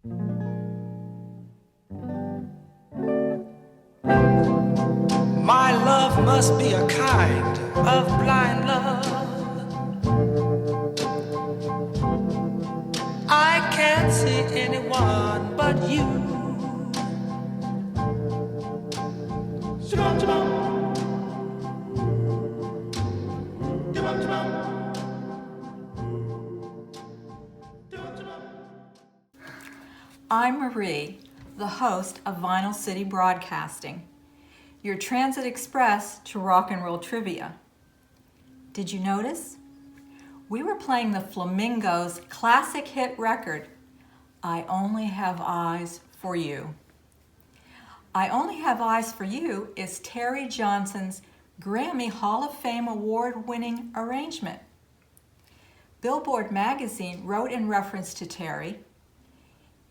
My love must be a kind of blind love. I can't see anyone but you. Shabam, shabam. Shabam, shabam. Shabam, shabam. I'm Marie, the host of Vinyl City Broadcasting, your transit express to rock and roll trivia. Did you notice? We were playing the Flamingos' classic hit record, I Only Have Eyes for You. I Only Have Eyes for You is Terry Johnson's Grammy Hall of Fame award-winning arrangement. Billboard magazine wrote in reference to Terry,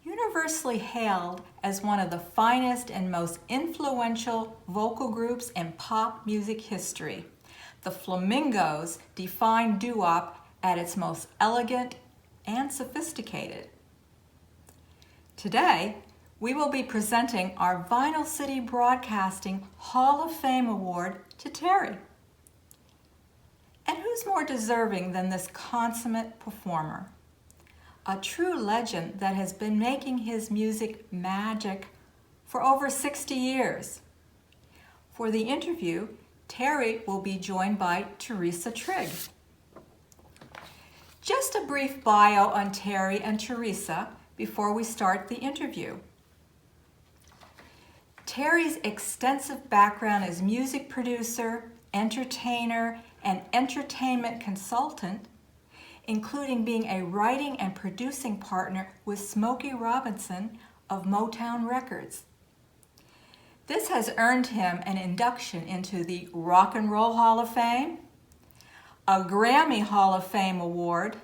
universally hailed as one of the finest and most influential vocal groups in pop music history. The Flamingos define doo-wop at its most elegant and sophisticated. Today, we will be presenting our Vinyl City Broadcasting Hall of Fame Award to Terry. And who's more deserving than this consummate performer? A true legend that has been making his music magic for over 60 years. For the interview, Terry will be joined by Theresa Trigg. Just a brief bio on Terry and Theresa before we start the interview. Terry's extensive background as music producer, entertainer, and entertainment consultant, including being a writing and producing partner with Smokey Robinson of Motown Records. This has earned him an induction into the Rock and Roll Hall of Fame, a Grammy Hall of Fame award,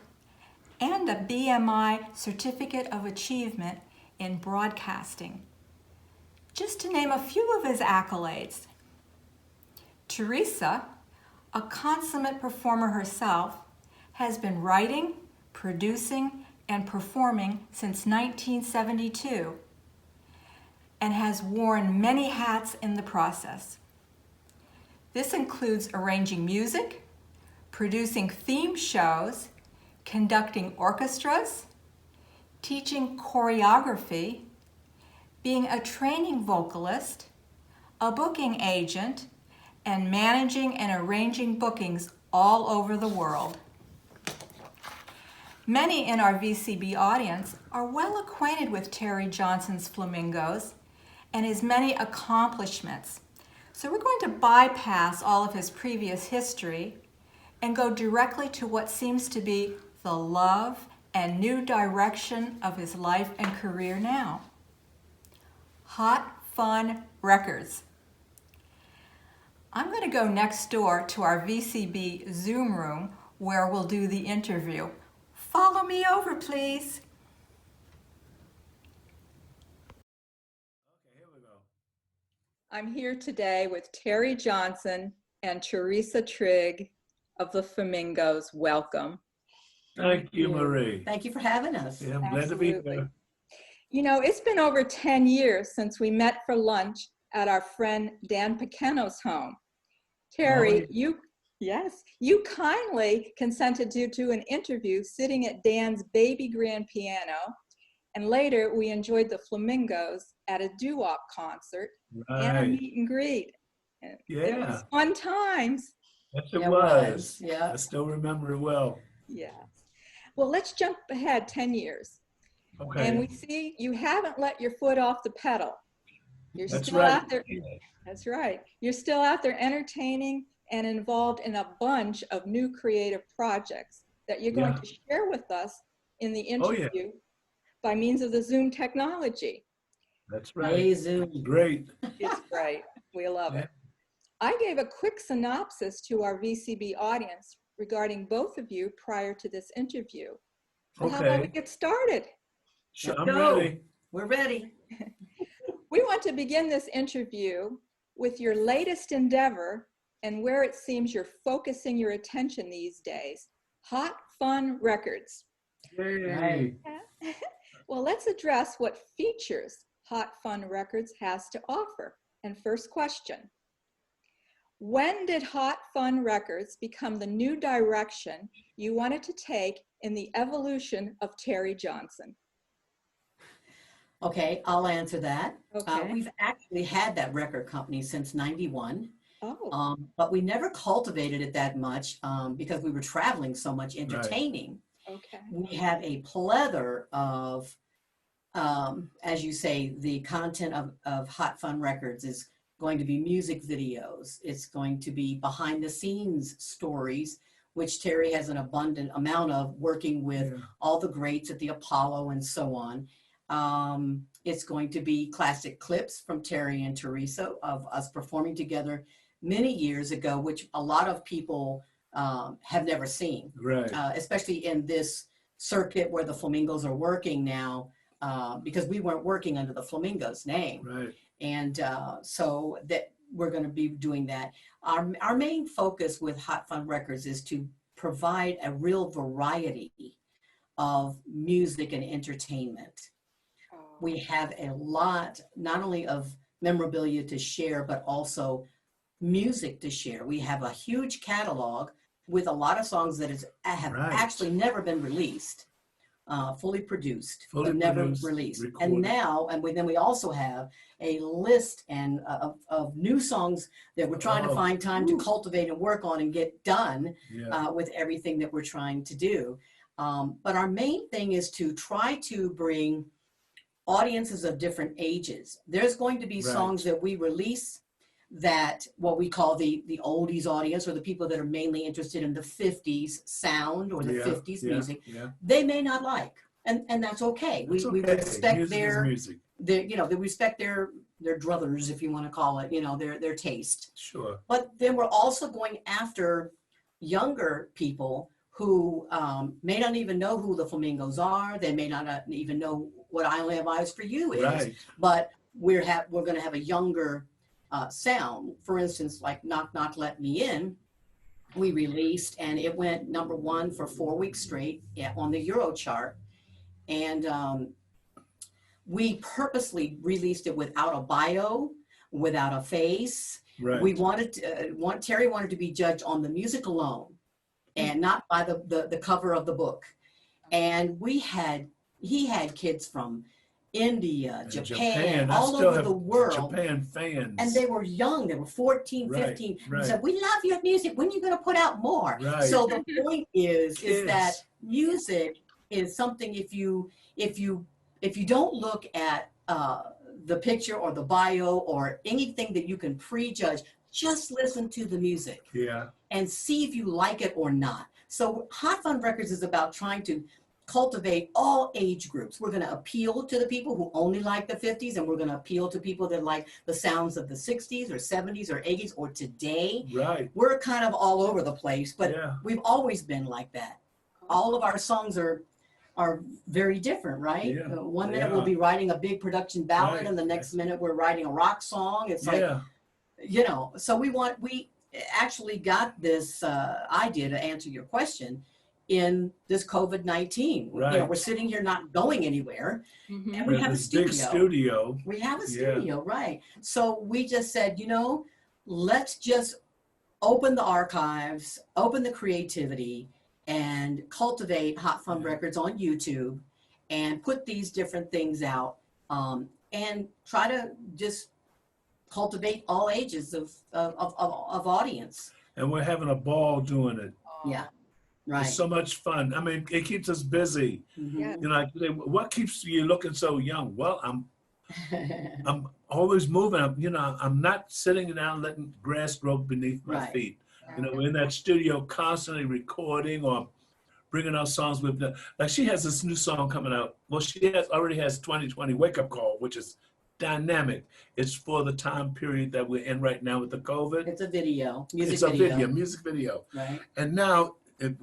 and a BMI Certificate of Achievement in Broadcasting, just to name a few of his accolades. Theresa, a consummate performer herself, has been writing, producing, and performing since 1972 and has worn many hats in the process. This includes arranging music, producing theme shows, conducting orchestras, teaching choreography, being a training vocalist, a booking agent, and managing and arranging bookings all over the world. Many in our VCB audience are well acquainted with Terry Johnson's Flamingos and his many accomplishments. So we're going to bypass all of his previous history and go directly to what seems to be the love and new direction of his life and career now. Hot Fun Records. I'm going to go next door to our VCB Zoom room where we'll do the interview. Follow me over, please. Okay, here we go. I'm here today with Terry Johnson and Theresa Trigg of the Flamingos. Welcome. Thank you, Marie. Thank you for having us. Yeah, I'm glad to be Absolutely. here. You know, it's been over 10 years since we met for lunch at our friend Dan Pequeno's home. Terry, you kindly consented to do an interview sitting at Dan's baby grand piano, and later we enjoyed the Flamingos at a doo-wop concert and a Right. meet and greet. And It Yeah, was fun times. yes, It it was, was. yeah. I still remember it well. Yeah. Well, let's jump ahead 10 years. And we Okay, see you haven't let your foot off the pedal. You're that's still right. out there. That's right. You're still out there entertaining and involved in a bunch of new creative projects that you're going Yeah. to share with us in the Oh, yeah. interview by means of the Zoom technology. That's Hey, right. Zoom. Great. It's great. We love Yeah. it. I gave a quick synopsis to our VCB audience regarding both of you prior to this interview. Well, how about we Okay, get started? sure, Let's I'm go. ready. We're ready. We want to begin this interview with your latest endeavor and where it seems you're focusing your attention these days, Hot Fun Records. Yay. Right. Well, let's address what features Hot Fun Records has to offer. And first question, when did Hot Fun Records become the new direction you wanted to take in the evolution of Terry Johnson? Okay, I'll answer that. Okay. We've actually had that record company since '91, Oh, but we never cultivated it that much because we were traveling so much, entertaining. okay. We have a plethora of, as you say, the content of Hot Fun Records is going to be music videos. It's going to be behind the scenes stories, which Terry has an abundant amount of, working with all the greats at the Apollo and so on. It's going to be classic clips from Terry and Theresa of us performing together many years ago, which a lot of people have never seen, Right. especially in this circuit where the Flamingos are working now, because we weren't working under the Flamingos name. Right. And so that we're going to be doing that. Our main focus with Hot Fun Records is to provide a real variety of music and entertainment. We have a lot, not only of memorabilia to share, but also music to share. We have a huge catalog with a lot of songs that have actually never been released, fully produced, but never released. Recorded. And now, then we also have a list of new songs that we're trying to find time to cultivate and work on and get done with everything that we're trying to do. But our main thing is to try to bring audiences of different ages. There's going to be songs that we release that what we call the oldies audience, or the people that are mainly interested in the 50s sound or the 50s music, they may not like, and that's okay. We respect music. They respect their druthers, if you want to call it, their taste. Sure. But then we're also going after younger people who may not even know who the Flamingos are. They may not even know what I Only Have Eyes for You is. Right. But we're going to have a younger sound. For instance, like Knock Knock Let Me In, we released, and it went #1 for 4 weeks straight on the Euro chart. And we purposely released it without a bio, without a face. Right. We Terry wanted to be judged on the music alone, and not by the cover of the book. And he had kids from India, Japan, all over the world. Japan fans. And they were young. They were 14, 15. He said, "We love your music. When are you going to put out more?" Right. So the point is that music is something, if you don't look at the picture or the bio or anything that you can prejudge, just listen to the music and see if you like it or not. So Hot Fun Records is about trying to cultivate all age groups. We're going to appeal to the people who only like the 50s, and we're going to appeal to people that like the sounds of the 60s or 70s or 80s or today. Right. We're kind of all over the place, but we've always been like that. All of our songs are very different, right? Yeah. One minute we'll be writing a big production ballad, and the next minute we're writing a rock song. It's like, so we actually got this idea, to answer your question, in this COVID-19. We're sitting here not going anywhere, and we have a studio. Big studio. We have a studio, right? So we just said, let's just open the archives, open the creativity, and cultivate Hot Fun Records on YouTube, and put these different things out, and try to just cultivate all ages of audience. And we're having a ball doing it. Yeah. Right. It's so much fun. I mean, it keeps us busy. What keeps you looking so young? Well, I'm always moving. I'm not sitting down letting grass grow beneath my feet. We're in that studio constantly recording or bringing out songs with like she has this new song coming out. Well, she already has 2020 Wake Up Call, which is dynamic. It's for the time period that we're in right now with the COVID. It's a video, music video. Right. And now,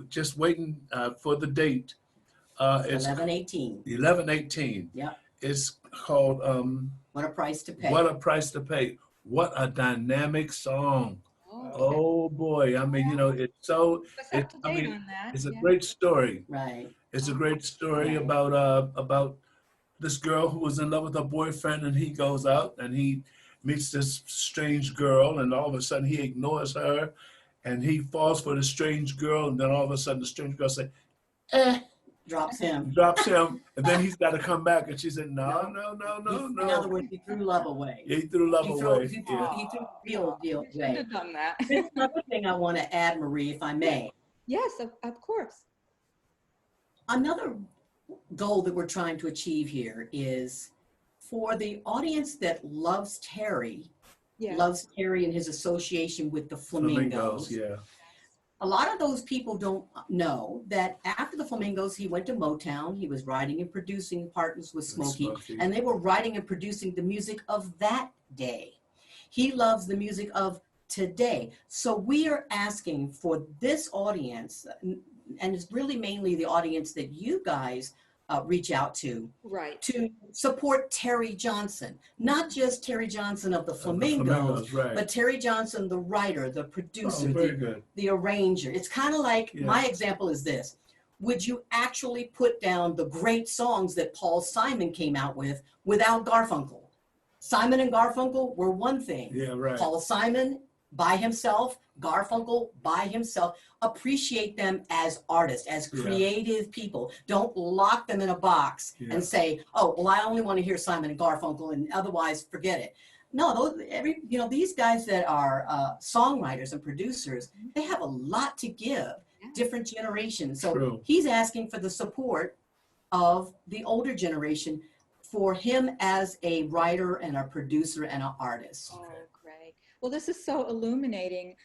just waiting for the date. It's 11/18. 11/18. Yeah. It's called What a Price to Pay. What a Price to Pay. What a dynamic song. Oh boy. I mean, it's so it's a great story. Right. It's a great story about this girl who was in love with her boyfriend, and he goes out and he meets this strange girl, and all of a sudden he ignores her, and he falls for the strange girl, and then all of a sudden the strange girl say, Drops him. and then he's got to come back, and she said, no. In other words, he threw love away. He threw love away. He threw the real deal You shouldn't away. have done that. There's another thing I want to add, Marie, if I may. Yes, of course. Another goal that we're trying to achieve here is for the audience that loves Terry, loves Terry and his association with the Flamingos. Yeah. A lot of those people don't know that after the Flamingos, he went to Motown. He was writing and producing partners with Smokey, and they were writing and producing the music of that day. He loves the music of today. So we are asking for this audience, and it's really mainly the audience that you guys reach out to, Right. to support Terry Johnson, not just Terry Johnson of the Flamingos, right. but Terry Johnson, the writer, the producer, very good. the arranger. It's kind of like, Yeah. my example is this. Would you actually put down the great songs that Paul Simon came out with without Garfunkel? Simon and Garfunkel were one thing. Yeah, right. Paul Simon by himself, Garfunkel by himself. Appreciate them as artists, as creative people. Don't lock them in a box and say, oh, well, I only want to hear Simon and Garfunkel, and otherwise forget it. No, these guys that are songwriters and producers, they have a lot to give different generations. So he's asking for the support of the older generation for him as a writer and a producer and an artist. Oh, great. Well, this is so illuminating,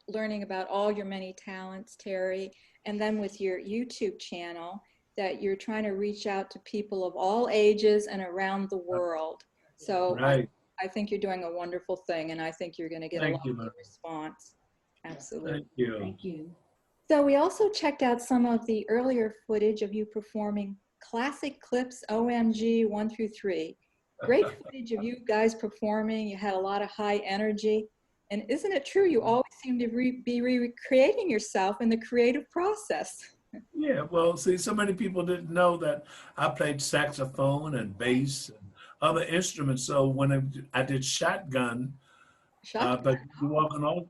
learning about all your many talents, Terry, and then with your YouTube channel that you're trying to reach out to people of all ages and around the world. So I think you're doing a wonderful thing, and I think you're going to get a lot of response. Absolutely. Thank you. Thank you. So we also checked out some of the earlier footage of you performing classic clips, OMG 1 through 3. Great footage of you guys performing. You had a lot of high energy. And isn't it true you always seem to be recreating yourself in the creative process? Yeah, well, see, so many people didn't know that I played saxophone and bass and other instruments. So when I did shotgun, but you walking on,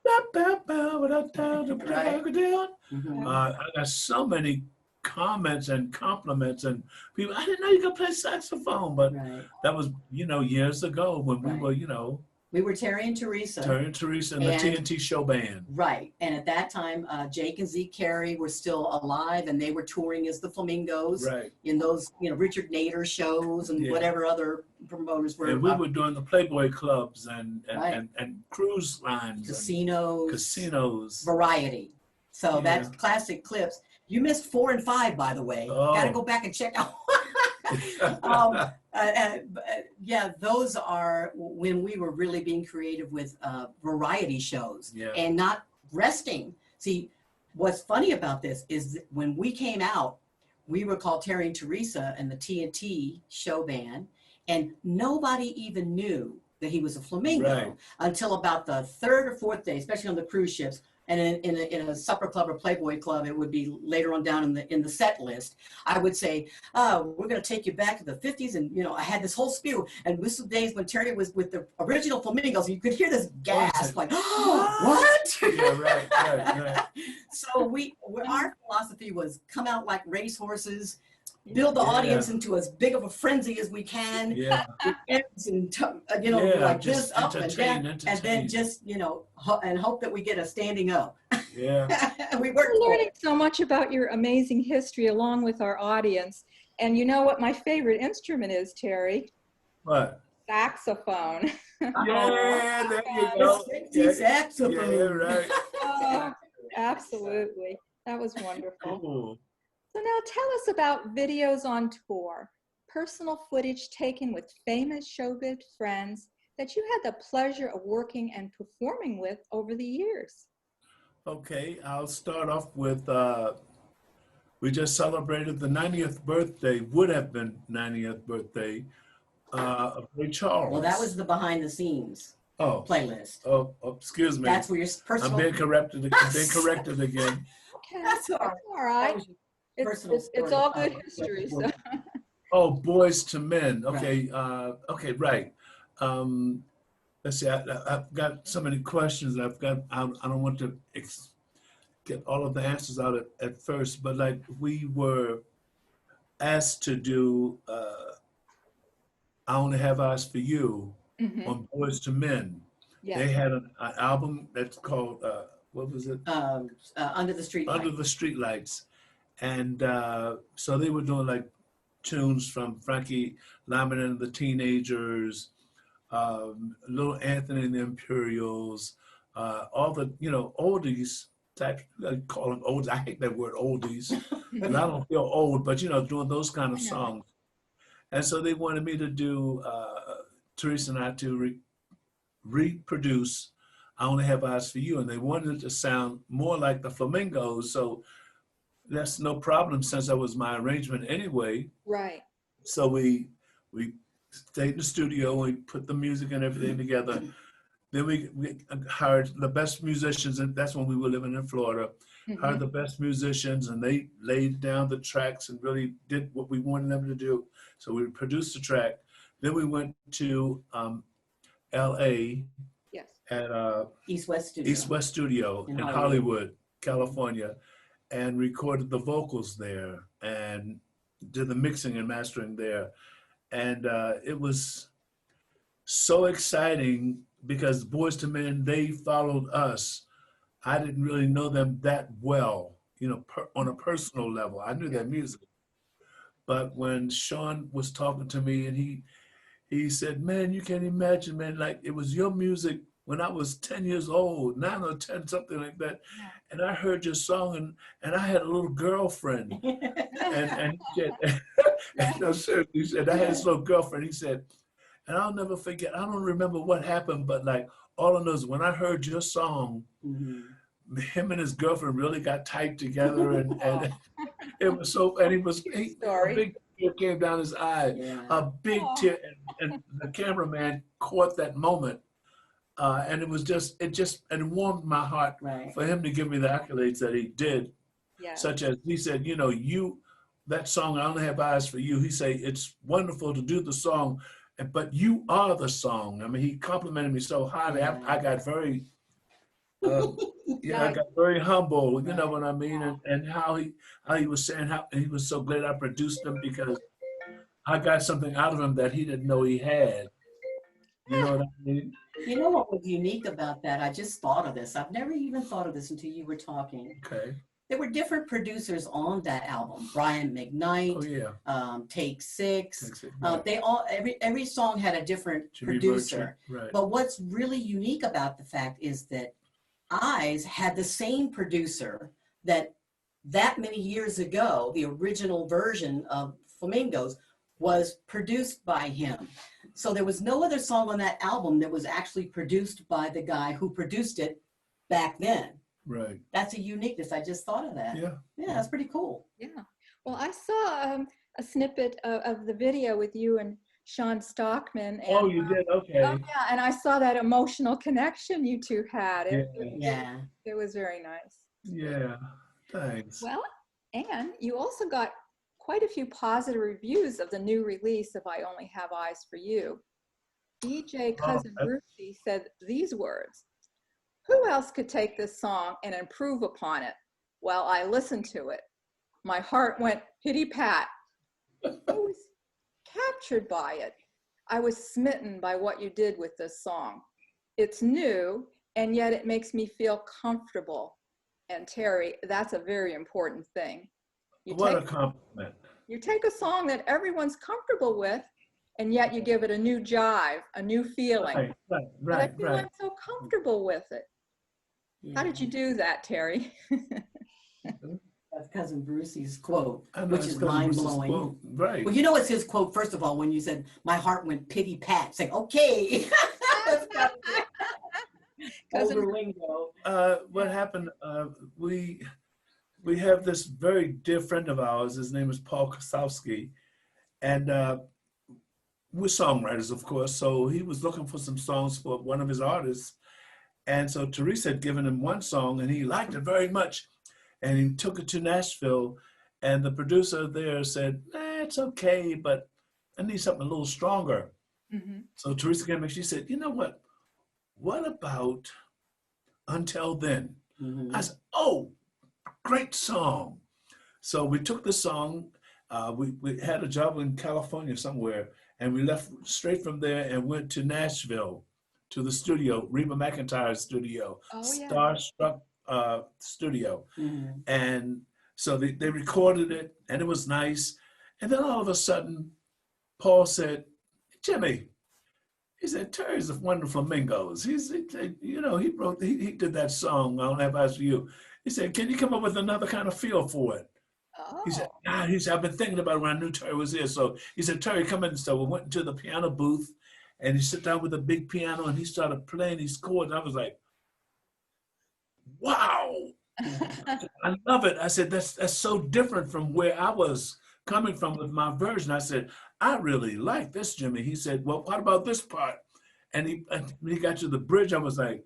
I got so many comments and compliments and people, I didn't know you could play saxophone, but that was, years ago when we were, we were Terry and Theresa. Terry and Theresa and the TNT show band. Right. And at that time, Jake and Zeke Carey were still alive, and they were touring as the Flamingos in those, Richard Nader shows and whatever other promoters were. And we were doing the Playboy clubs and cruise lines. Casinos. Variety. So that's classic clips. You missed 4 and 5, by the way. Got to go back and check out. Those are when we were really being creative with variety shows and not resting. See, what's funny about this is that when we came out, we were called Terry and Theresa and the TNT show band, and nobody even knew that he was a flamingo until about the 3rd or 4th day, especially on the cruise ships. And in a supper club or Playboy club, it would be later on down in the set list. I would say, oh, we're going to take you back to the 50s. And, I had this whole spew. And this was days when Terry was with the original Flamingos. And you could hear this gasp, like, oh, what? Yeah, right. So our philosophy was come out like racehorses, build the audience into as big of a frenzy as we can. Yeah. Like this up and down, and then just, and hope that we get a standing up. Yeah. And we worked. We're learning so much about your amazing history along with our audience. And you know what my favorite instrument is, Terry? What? Saxophone. Yeah, there you go. Saxophone. Yeah, right. Oh, absolutely. That was wonderful. Cool. So now tell us about videos on tour, personal footage taken with famous showbiz friends that you had the pleasure of working and performing with over the years. Okay, I'll start off with, we just celebrated the 90th birthday, would have been 90th birthday of Ray Charles. Well, that was the behind the scenes playlist. Oh, excuse me. That's where your personal. I'm being corrected again. Okay, that's all right. It's all good history. So. Oh, Boys to Men. Okay, okay, right. Let's see. I've got so many questions. I don't want to get all of the answers out at first, but like we were asked to do "I Only Have Eyes for You" on Boys to Men. They Yes. had an album that's called what was it? Under the Streetlight. Under the Streetlights, and so they were doing like tunes from Frankie Lyman and the Teenagers, Little Anthony and the Imperials, all the oldies type. I call them oldies. I hate that word oldies because I don't feel old, but doing those kind of songs. And so they wanted me to do Theresa and I to reproduce "I Only Have Eyes for You," and they wanted it to sound more like the Flamingos. So that's no problem since that was my arrangement anyway. Right. So we stayed in the studio, we put the music and everything together. Then we hired the best musicians, and that's when we were living in Florida. Hired the best musicians, and they laid down the tracks and really did what we wanted them to do. So we produced the track. Then we went to LA Yes. at East West Studio in Hollywood, California, and recorded the vocals there and did the mixing and mastering there. And it was so exciting because Boys to Men, they followed us. I didn't really know them that well, on a personal level. I knew their music. But when Sean was talking to me and he said, "Man, you can't imagine, man, like it was your music when I was 10 years old, 9 or 10, something like that. And I heard your song and I had a little girlfriend." And he said, no, seriously, he said, "I had this little girlfriend." He said, and I'll never forget, I don't remember what happened, but like all I know is when I heard your song, him and his girlfriend really got tight together, and it was so, and a big tear came down his eye, a big tear, and the cameraman caught that moment. And it warmed my heart for him to give me the accolades that he did, such as he said, that song, "I Only Have Eyes for You," he said, "It's wonderful to do the song, but you are the song." I mean, he complimented me so highly. I got very, I got very humble, you know what I mean? And how he was saying how he was so glad I produced him because I got something out of him that he didn't know he had. You know what I mean? You know what was unique about that? I just thought of this. I've never even thought of this until you were talking. Okay. There were different producers on that album. Brian McKnight, Take Six. They all every song had a different producer. Right. But what's really unique about the fact is that Eyes had the same producer that many years ago, the original version of Flamingos was produced by him. So there was no other song on that album that was actually produced by the guy who produced it back then. Right. That's a uniqueness. I just thought of that. Yeah, that's pretty cool. Yeah. Well, I saw a snippet of the video with you and Sean Stockman. And, you did? Okay. Oh, yeah, and I saw that emotional connection you two had. It was very nice. Yeah, thanks. Well, and you also got quite a few positive reviews of the new release of "I Only Have Eyes for You." DJ Cousin Brucey said these words: "Who else could take this song and improve upon it? Well, I listened to it. My heart went pitty-pat. I was captured by it. I was smitten by what you did with this song. It's new, and yet it makes me feel comfortable." And Terry, that's a very important thing. What a compliment. You take a song that everyone's comfortable with, and yet you give it a new jive, a new feeling. Right. Everyone's so comfortable with it. How did you do that, Terry? That's Cousin Brucey's quote, which is mind-blowing. Right. Well, it's his quote, first of all, when you said, "My heart went pitty-pat." It's like, okay. Cousin lingo. What happened, we have this very dear friend of ours. His name is Paul Kosowski. And we're songwriters, of course. So he was looking for some songs for one of his artists. And so Theresa had given him one song and he liked it very much. And he took it to Nashville. And the producer there said, it's okay, but I need something a little stronger. Mm-hmm. So Theresa came and she said, you know what? What about Until Then? I said, oh, great song. So we took the song. We had a job in California somewhere, and we left straight from there and went to Nashville to the studio, Reba McEntire's studio, Oh, yeah. Starstruck studio. Mhm. And so they recorded it, and it was nice. And then all of a sudden, Paul said, Jimmy, he said, Terry's one of the Flamingos. He did that song, I Don't Have Eyes for You. He said, can you come up with another kind of feel for it? He said, I've been thinking about it when I knew Terry was here. So he said, Terry, come in. So we went into the piano booth, and he sat down with a big piano, and he started playing these chords. I was like, wow, I love it. I said, that's so different from where I was coming from with my version. I said, I really like this, Jimmy. He said, well, what about this part? And when he got to the bridge, I was like,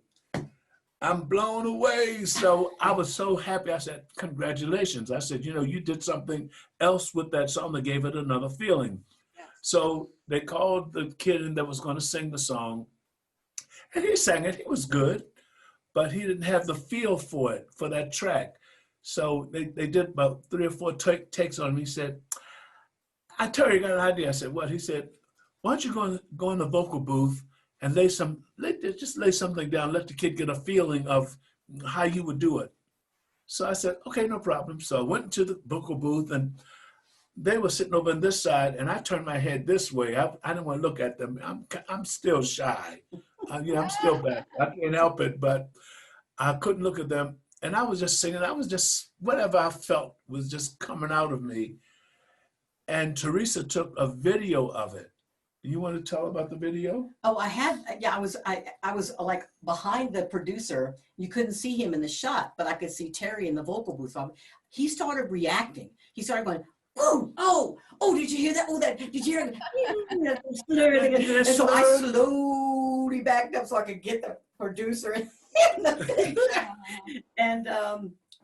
I'm blown away. So I was so happy. I said, congratulations. I said, you did something else with that song that gave it another feeling. Yes. So they called the kid in that was going to sing the song, and he sang it. He was good, but he didn't have the feel for it, for that track. So they did about 3 or 4 takes on me. He said, I tell you, I got an idea. I said, what? He said, why don't you go in the vocal booth and just lay something down, let the kid get a feeling of how you would do it. So I said, okay, no problem. So I went into the vocal booth, and they were sitting over on this side, and I turned my head this way. I didn't want to look at them. I'm still shy. I'm still back. I can't help it, but I couldn't look at them. And I was just singing. I was just, whatever I felt was just coming out of me. And Theresa took a video of it. You want to tell about the video? Oh, I was like behind the producer. You couldn't see him in the shot, but I could see Terry in the vocal booth. He started reacting. He started going, oh, did you hear that? Oh, did you hear that? And so I slowly backed up so I could get the producer in the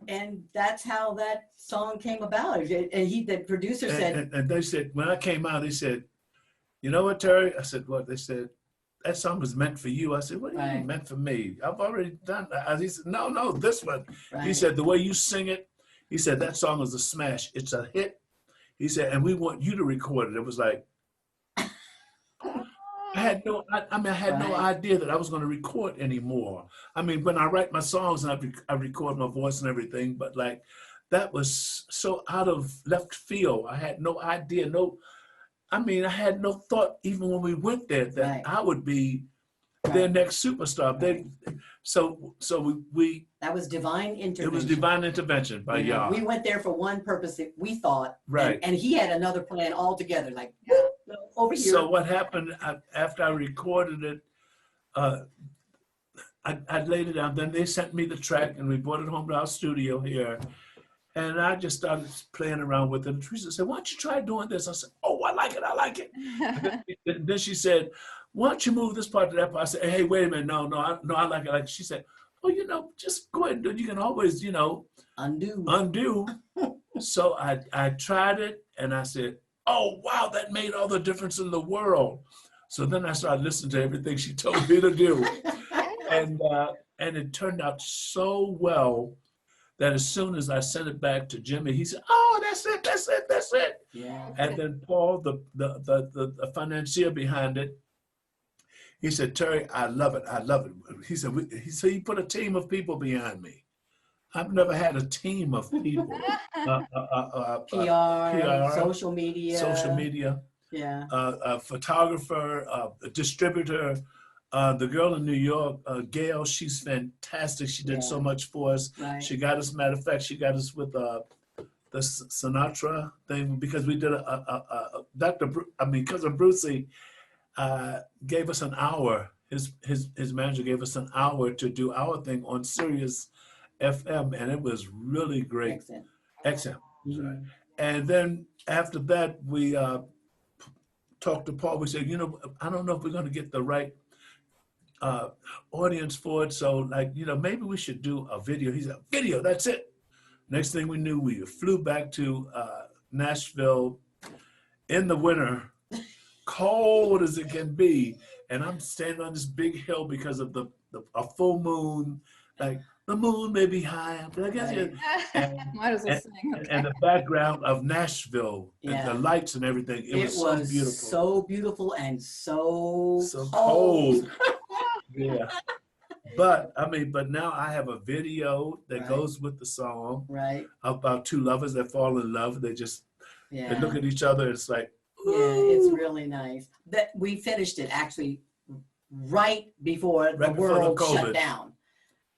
and that's how that song came about. And the producer said, and they said, when I came out, they said, you know what, Terry? I said, what? They said, that song was meant for you. I said, what do you mean meant for me? I've already done that. He said, no, this one. Right. He said, the way you sing it, he said, that song is a smash. It's a hit. He said, and we want you to record it. It was like, I had no idea that I was going to record anymore. I mean, when I write my songs and I record my voice and everything, but like, that was so out of left field. I had no idea, I had no thought, even when we went there, that I would be their next superstar. We that was divine intervention. It was divine intervention by y'all. We went there for one purpose that we thought, right? And he had another plan altogether, like over here. So what happened after I recorded it? I laid it down. Then they sent me the track, and we brought it home to our studio here. And I just started playing around with it. And Theresa said, why don't you try doing this? I said, oh, I like it. And then she said, why don't you move this part to that part? I said, hey, wait a minute. No, I like it. She said, oh, just go ahead and do it. You can always, undo. So I tried it, and I said, oh, wow, that made all the difference in the world. So then I started listening to everything she told me to do. And it turned out so well that as soon as I sent it back to Jimmy, he said, oh, that's it. Yeah. And then Paul, the financier behind it, he said, Terry, I love it. He said, he put a team of people behind me. I've never had a team of people. PR, social media. Yeah. A photographer, a distributor. The girl in New York, Gail, she's fantastic. She did so much for us. Right. She got us, matter of fact, she got us with the Sinatra thing, because we did because of Brucey, gave us an hour. His manager gave us an hour to do our thing on Sirius FM, and it was really great. XM. Mm-hmm. Right. And then after that, we talked to Paul. We said, I don't know if we're going to get the right audience for it. So maybe we should do a video. He said, video, that's it. Next thing we knew, we flew back to Nashville, in the winter, cold as it can be, and I'm standing on this big hill because of a full moon. Like the moon may be high, but I guess Right. and, Might as well and, sing. Okay. and the background of Nashville and Yeah. the lights and everything. It was so beautiful. So beautiful and so cold. Yeah. But now I have a video that Right. goes with the song Right. about two lovers that fall in love. They Yeah. look at each other. It's like, yeah, it's really nice. That we finished it actually right before the world shut down.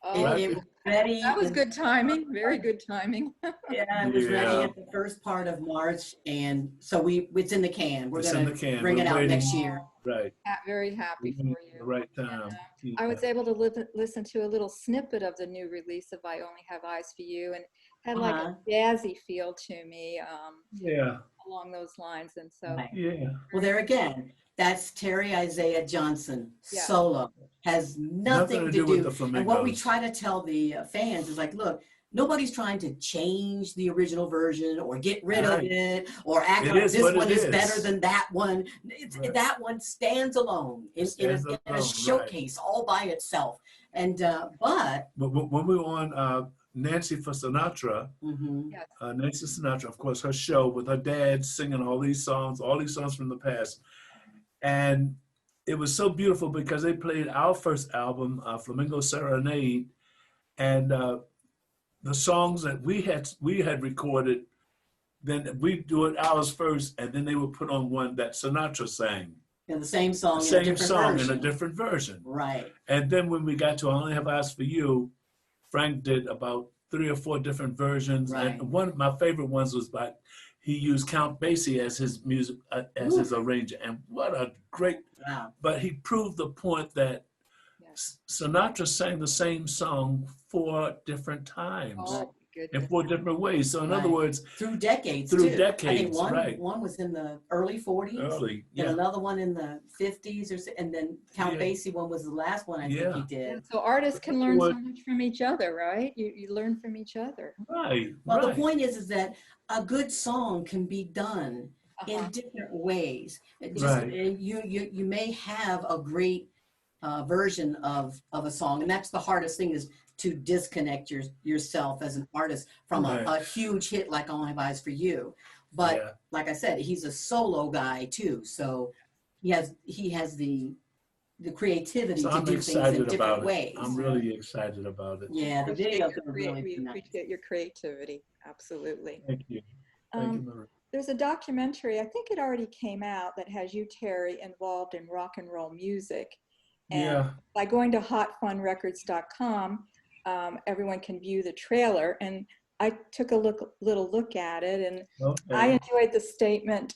Oh, It was ready. that was good timing. Very good timing. Yeah, it was ready at the first part of March, and so it's in the can. We're gonna bring it out next year. Right. Very happy for you. The right time. I was able to listen to a little snippet of the new release of "I Only Have Eyes for You," and had like a jazzy feel to me. Yeah. Along those lines, and so Right. Yeah. Well, there again, that's Terry Isaiah Johnson solo. Has nothing to do with the Flamingos. And what we try to tell the fans is like, look, nobody's trying to change the original version or get rid of it or act like this one is better than that one. That one stands alone in a showcase all by itself. And but when we were on Nancy for Sinatra, Nancy Sinatra, of course, her show with her dad singing all these songs from the past, and it was so beautiful because they played our first album, Flamingo Serenade, and the songs that we had recorded, then we do it ours first, and then they would put on one that Sinatra sang. And the same song, in a different version. Right. And then when we got to I Only Have Eyes for You, Frank did about 3 or 4 different versions. Right. And one of my favorite ones was he used Count Basie as his music, as his arranger. And what a great, but he proved the point that Sinatra sang the same song 4 different times. In 4 different ways. So in other words, through decades. I think one was in the early 40s. And another one in the 50s, and then Count Basie one was the last one I think he did. So artists can learn so much from each other, right? You learn from each other. Right. Well, the point is that a good song can be done in different ways. You may have a great version of a song, and that's the hardest thing, is to disconnect yourself as an artist from a huge hit like I Only Have Eyes for You. But like I said, he's a solo guy too, so he has the creativity to do things in different ways. I'm really excited about it. Yeah, the video is really we nice. appreciate your creativity. Absolutely. Thank you. Thank you, Marie. There's a documentary, I think it already came out, that has you, Terry, involved in rock and roll music. And by going to hotfunrecords.com, everyone can view the trailer. And I took a little look at it, and I enjoyed the statement.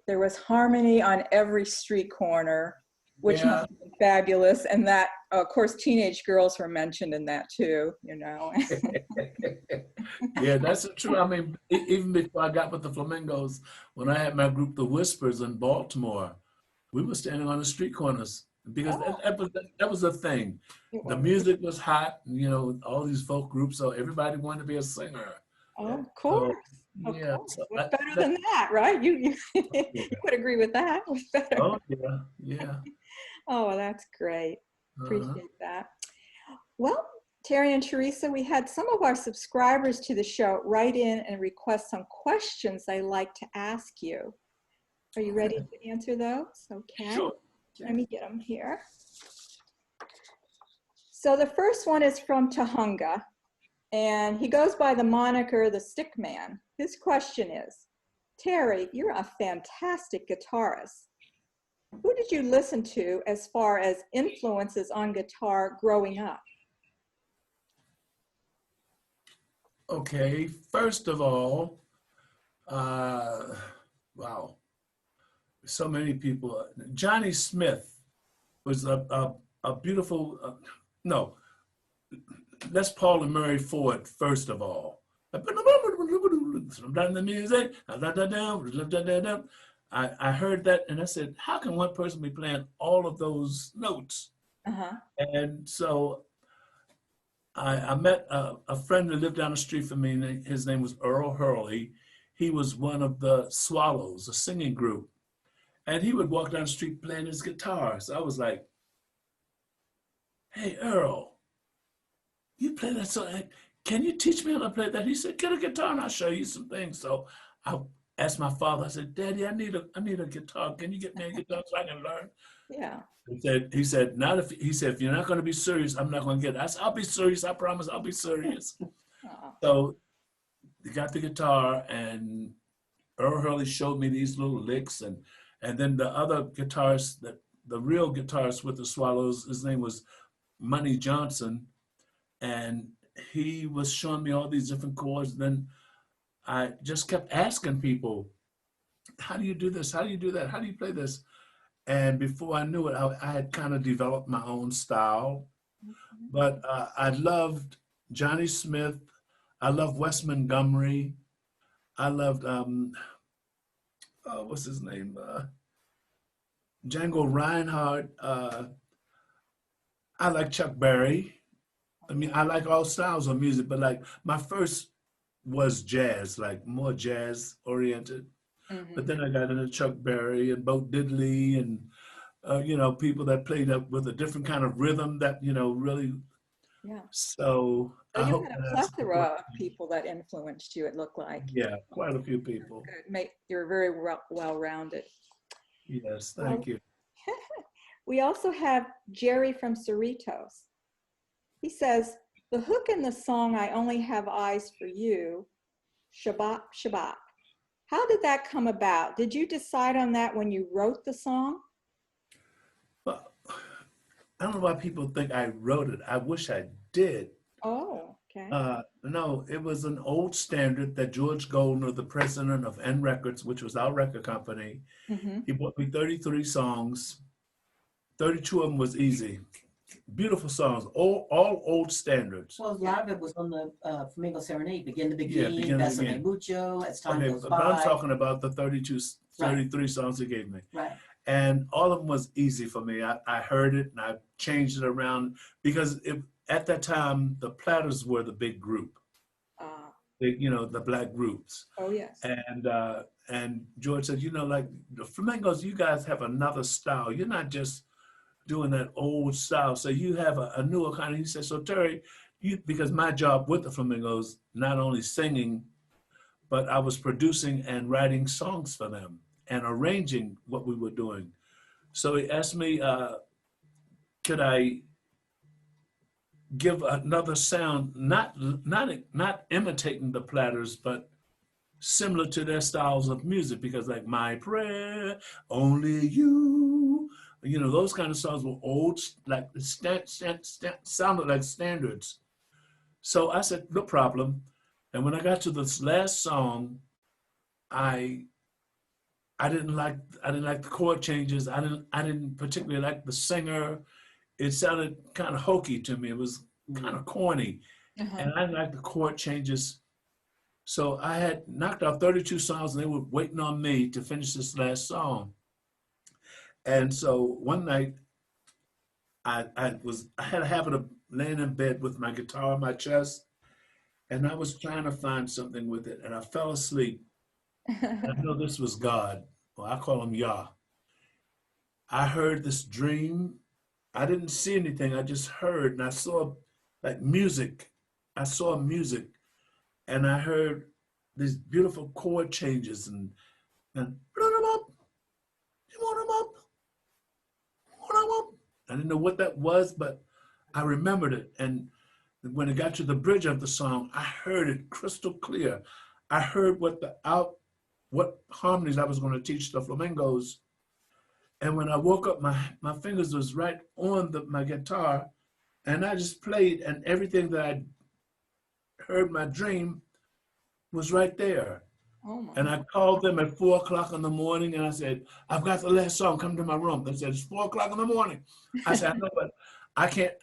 There was harmony on every street corner, which must have been fabulous. And that, of course, teenage girls were mentioned in that too, you know. Yeah, that's true. I mean, even before I got with the Flamingos, when I had my group, The Whispers in Baltimore, we were standing on the street corners because that was the thing. The music was hot, you know, all these folk groups, so everybody wanted to be a singer. Oh, of course. So, yeah. So what's better than that, right? You would agree with that. What's better? Oh, yeah. Oh, that's great. Appreciate that. Well, Terry and Theresa, we had some of our subscribers to the show write in and request some questions they'd like to ask you. Are you ready to answer those? Okay. Sure. Let me get them here. So the first one is from Tahunga, and he goes by the moniker The Stick Man. His question is, Terry, you're a fantastic guitarist. Who did you listen to as far as influences on guitar growing up? Okay, first of all, wow, so many people. Johnny Smith was a beautiful, no, let's Paul and Murray Ford first of all. The music, I heard that and I said, how can one person be playing all of those notes? And so I met a friend who lived down the street from me, and his name was Earl Hurley. he was one of the Swallows, a singing group. And he would walk down the street playing his guitar. So I was like, hey, Earl, you play that song? Can you teach me how to play that? He said, get a guitar and I'll show you some things. So I asked my father, I said, Daddy, I need a guitar. Can you get me a guitar so I can learn? Yeah. He said, not if, he said, if you're not going to be serious, I'm not going to get it. I said, I'll be serious. I promise I'll be serious. So he got the guitar, and Earl Hurley showed me these little licks, and then the other guitarist, the real guitarist with the Swallows, his name was Money Johnson, and he was showing me all these different chords. Then I just kept asking people, how do you do this? How do you do that? How do you play this? And before I knew it, I had kind of developed my own style. But I loved Johnny Smith. I loved Wes Montgomery. I loved, what's his name? Django Reinhardt. I like Chuck Berry. I mean, I like all styles of music, but like my first was jazz, like more jazz oriented. But then I got into Chuck Berry and Bo Diddley and, people that played up with a different kind of rhythm that, really. Yeah. So So I you hope had a that's plethora of people that influenced you, it looked like. Yeah, quite a few people. You're very well-rounded. Yes, thank you. We also have Jerry from Cerritos. He says, the hook in the song, I Only Have Eyes for You, Shabbat, Shabbat. How did that come about? Did you decide on that when you wrote the song? Well, I don't know why people think I wrote it. I wish I did. Oh, okay. No, it was an old standard that George Goldner, the president of N Records, which was our record company, he bought me 33 songs. 32 of them was easy. Beautiful songs, all old standards. Well, a lot of it was on the Flamingo Serenade, Begin to Begin, Yeah, Begin to Besame Begin. Mucho, As Time Goes But By. I'm talking about the 33 songs he gave me. Right. And all of them was easy for me. I heard it and I changed it around because at that time, the Platters were the big group. The black groups. Oh, yes. And George said, like the Flamingos, you guys have another style. You're not just doing that old style. So you have a newer kind of, he said, so Terry, because my job with the Flamingos, not only singing, but I was producing and writing songs for them and arranging what we were doing. So he asked me, could I give another sound, not imitating the Platters, but similar to their styles of music, because like My Prayer, Only You, those kind of songs were old, like sounded like standards. So I said, no problem. And when I got to this last song, I didn't like the chord changes. I didn't particularly like the singer. It sounded kind of hokey to me. It was kind of corny. And I didn't like the chord changes. So I had knocked out 32 songs and they were waiting on me to finish this last song. And so one night I had a habit of laying in bed with my guitar on my chest, and I was trying to find something with it, and I fell asleep. I know this was God. Well, I call him Yah. I heard this dream. I didn't see anything. I just heard, and I saw like music. I saw music, and I heard these beautiful chord changes, and I didn't know what that was, but I remembered it. And when it got to the bridge of the song, I heard it crystal clear. I heard what harmonies I was going to teach the Flamingos. And when I woke up, my fingers was right on my guitar, and I just played, and everything that I heard my dream was right there. And I called them at 4 o'clock in the morning, and I said, I've got the last song, come to my room. They said, it's 4 o'clock in the morning. I said, I know, but I can't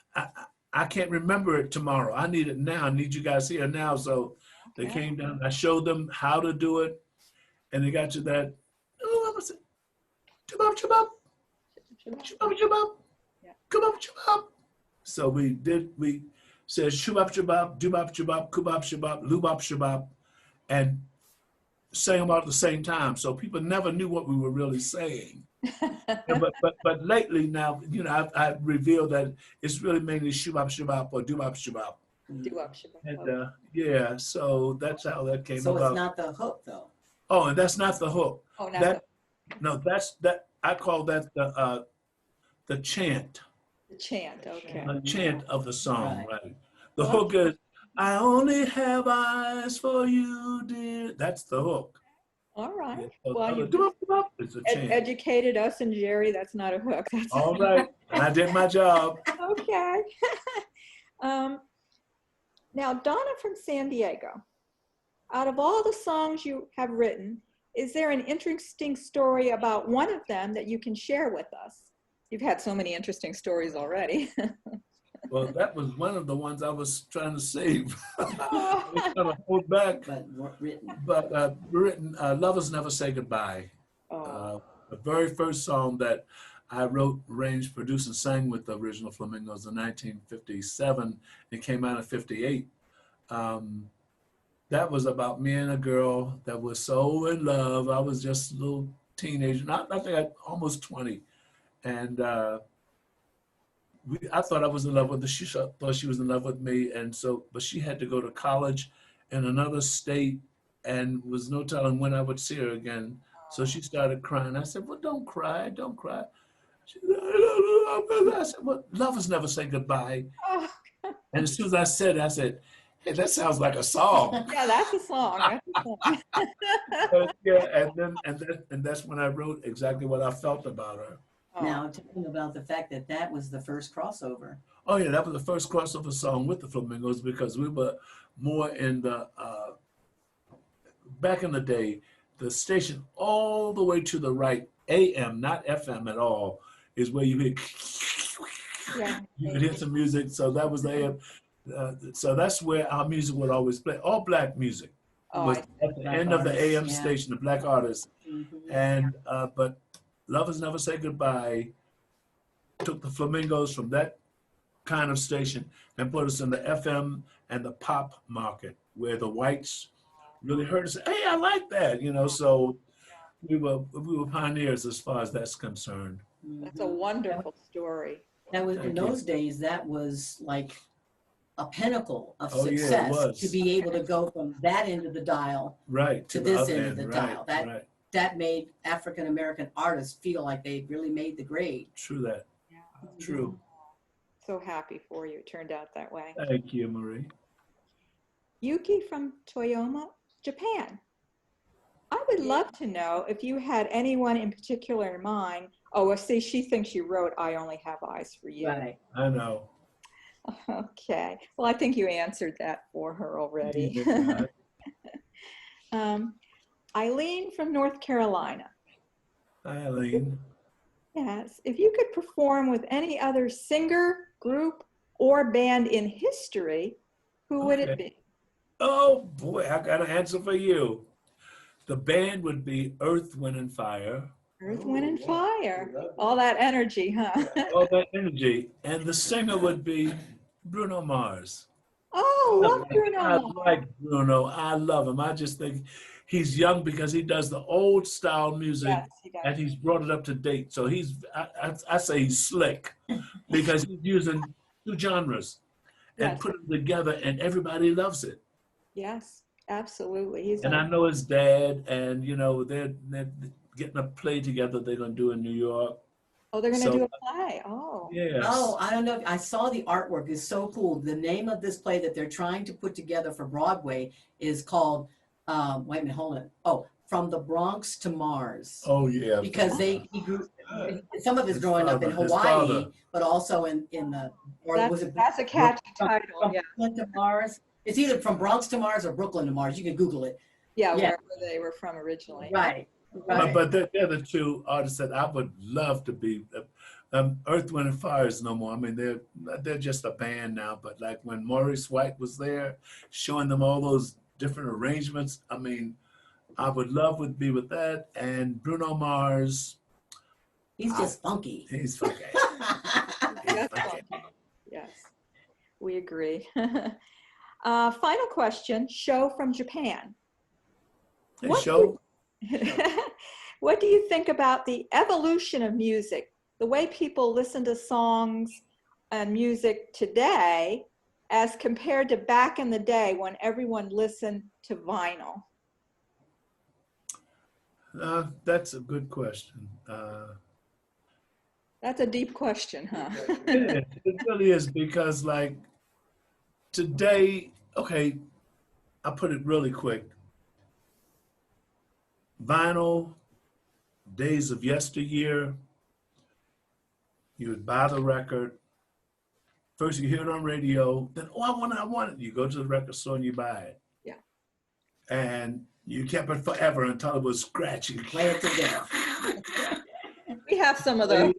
remember it tomorrow. I need it now. I need you guys here now. So they came down. I showed them how to do it, and they got to that. Oh, I was saying, chubop, chubop, chubop, chubop, chubop, chubop. So we said shubop, chubop, dubop, chubop, kubop, chubop, lubop, chubop, and sang them out at the same time, so people never knew what we were really saying. But lately now, you know, I've revealed that it's really mainly shubop shubop or doo-wop shubop. Doo-wop shubop. And yeah, so that's how that came So about. it's not the hook though. Oh, and that's not the hook. Oh, not That no, that's that. I call that the chant. the chant. Okay. The chant of the song, Right. right? The hook is, I only have eyes for you, dear. That's the hook. All right. Yeah, so Well, you it's a chant. educated us and Jerry. That's not a hook. That's All right, and I did my job. okay. Now, Donna from San Diego, out of all the songs you have written, is there an interesting story about one of them that you can share with us? You've had so many interesting stories already. Well, that was one of the ones I was trying to save. I was trying to hold back. But written, Lovers Never Say Goodbye. The very first song that I wrote, arranged, produced, and sang with the original Flamingos in 1957. It came out in 58. That was about me and a girl that was so in love. I was just a little teenager, not I think I almost 20. And I thought I was in love with her. She thought she was in love with me. And so, but she had to go to college in another state and was no telling when I would see her again. So she started crying. I said, well, don't cry, don't cry. She said, I said, well, lovers never say goodbye. And as soon as I said it, I said, hey, that sounds like a song. Yeah, that's a song. That's a song. Yeah, and that's when I wrote exactly what I felt about her. Now, talking about the fact that that was the first crossover. Oh yeah, that was the first crossover song with the Flamingos because we were more in the, back in the day, the station all the way to the right, AM, not FM at all, is where you could hear some music. So that was the AM. So that's where our music would always play. All black music was at the end of the AM station, the black artists. And but Lovers Never Say Goodbye took the Flamingos from that kind of station and put us in the FM and the pop market where the whites really heard us. Hey, I like that, you know. So we were pioneers as far as that's concerned. That's a wonderful story. That was in those days. That was like a pinnacle of success to be able to go from that end of the dial to this end of the dial. That made African American artists feel like they really made the grade. True that. Yeah. True. So happy for you. It turned out that way. Thank you, Marie. Yuki from Toyama, Japan. I would love to know if you had anyone in particular in mind. Oh, well, see, she thinks you wrote I Only Have Eyes for You. Right. I know. Okay. Well, I think you answered that for her already. Eileen from North Carolina. Hi, Eileen. Yes. If you could perform with any other singer, group, or band in history, who would it be? Oh, boy, I got an answer for you. The band would be Earth, Wind, and Fire. Earth, Wind, and Fire. All that energy, huh? All that energy. And the singer would be Bruno Mars. Oh, love Bruno I Mars. like Bruno. I love him. I just think he's young because he does the old style music. Yes, he does. And he's brought it up to date. So I say he's slick because he's using two genres and put them together and everybody loves it. Yes, absolutely. And I know his dad and, you know, they're getting a play together they're going to do in New York. Oh, they're going to do a play. Oh. Yes. Oh, I don't know. I saw the artwork. It's so cool. The name of this play that they're trying to put together for Broadway is called, wait a minute, hold on. Oh, From the Bronx to Mars. Oh, yeah. Because he grew, some of his growing up in Hawaii, but also in the, or that's a catchy title. From Brooklyn to Mars. It's either From Bronx to Mars or Brooklyn to Mars. You can Google it. Yeah, wherever they were from originally. Right. But they're the two artists that I would love to be. Earth, Wind, and Fire is no more. I mean, they're just a band now. But like when Maurice White was there, showing them all those different arrangements, I mean, I would love to be with that. And Bruno Mars. He's just funky. He's funky. Yes, we agree. Final question, show from Japan. Hey, What show. what do you think about the evolution of music, the way people listen to songs and music today as compared to back in the day when everyone listened to vinyl? That's a good question. That's a deep question, huh? It really is because like today, okay, I'll put it really quick. Vinyl, days of yesteryear, you would buy the record. First you hear it on radio, then, oh, I want it. You go to the record store and you buy it. Yeah. And you kept it forever until it was scratchy. Play it to death. We have some of those.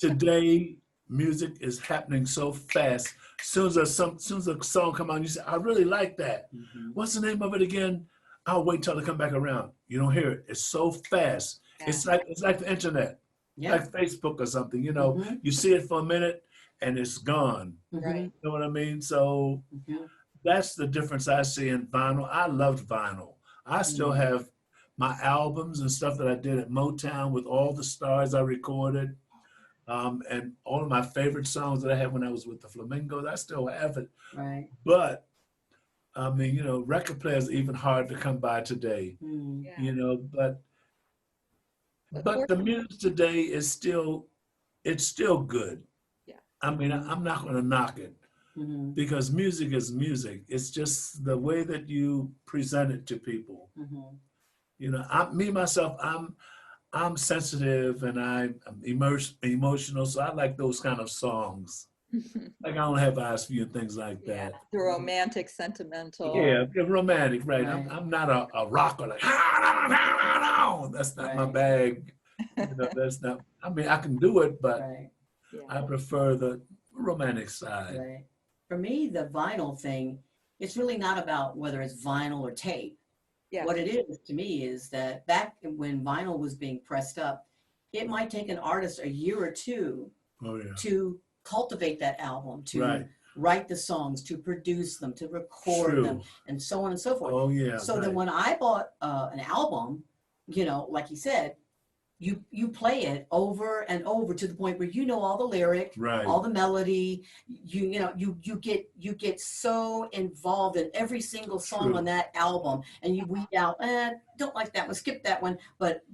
Today, music is happening so fast. Soon as a song come on, you say, I really like that. Mm-hmm. What's the name of it again? I'll wait till it come back around. You don't hear it. It's so fast. Yeah. It's like the internet, Yeah. like Facebook or something. You know, you see it for a minute and it's gone. Right. You know what I mean? So that's the difference I see in vinyl. I loved vinyl. I still have my albums and stuff that I did at Motown with all the stars I recorded. And all of my favorite songs that I had when I was with the Flamingos, I still have it. Right. But I mean, you know, record players are even hard to come by today. Yeah. You know, but the music today is still, it's still good. Yeah. I mean, I'm not going to knock it because music is music. It's just the way that you present it to people. You know, myself, I'm sensitive and I'm emotional, so I like those kind of songs. Like I don't have eyes for you and things like that. The romantic, sentimental. Yeah, romantic, right? I'm not a rocker like no, that's not my bag. You know, that's not. I mean, I can do it, but I prefer the romantic side. Right. For me, the vinyl thing, it's really not about whether it's vinyl or tape. Yeah. What it is to me is that back when vinyl was being pressed up, it might take an artist a year or two to cultivate that album, to write the songs, to produce them, to record them, and so on and so forth. Oh yeah. So then when I bought an album, you know, like you said, you play it over and over to the point where you know all the lyric, all the melody. You know you get so involved in every single song on that album, and you weed out, don't like that one, skip that one. But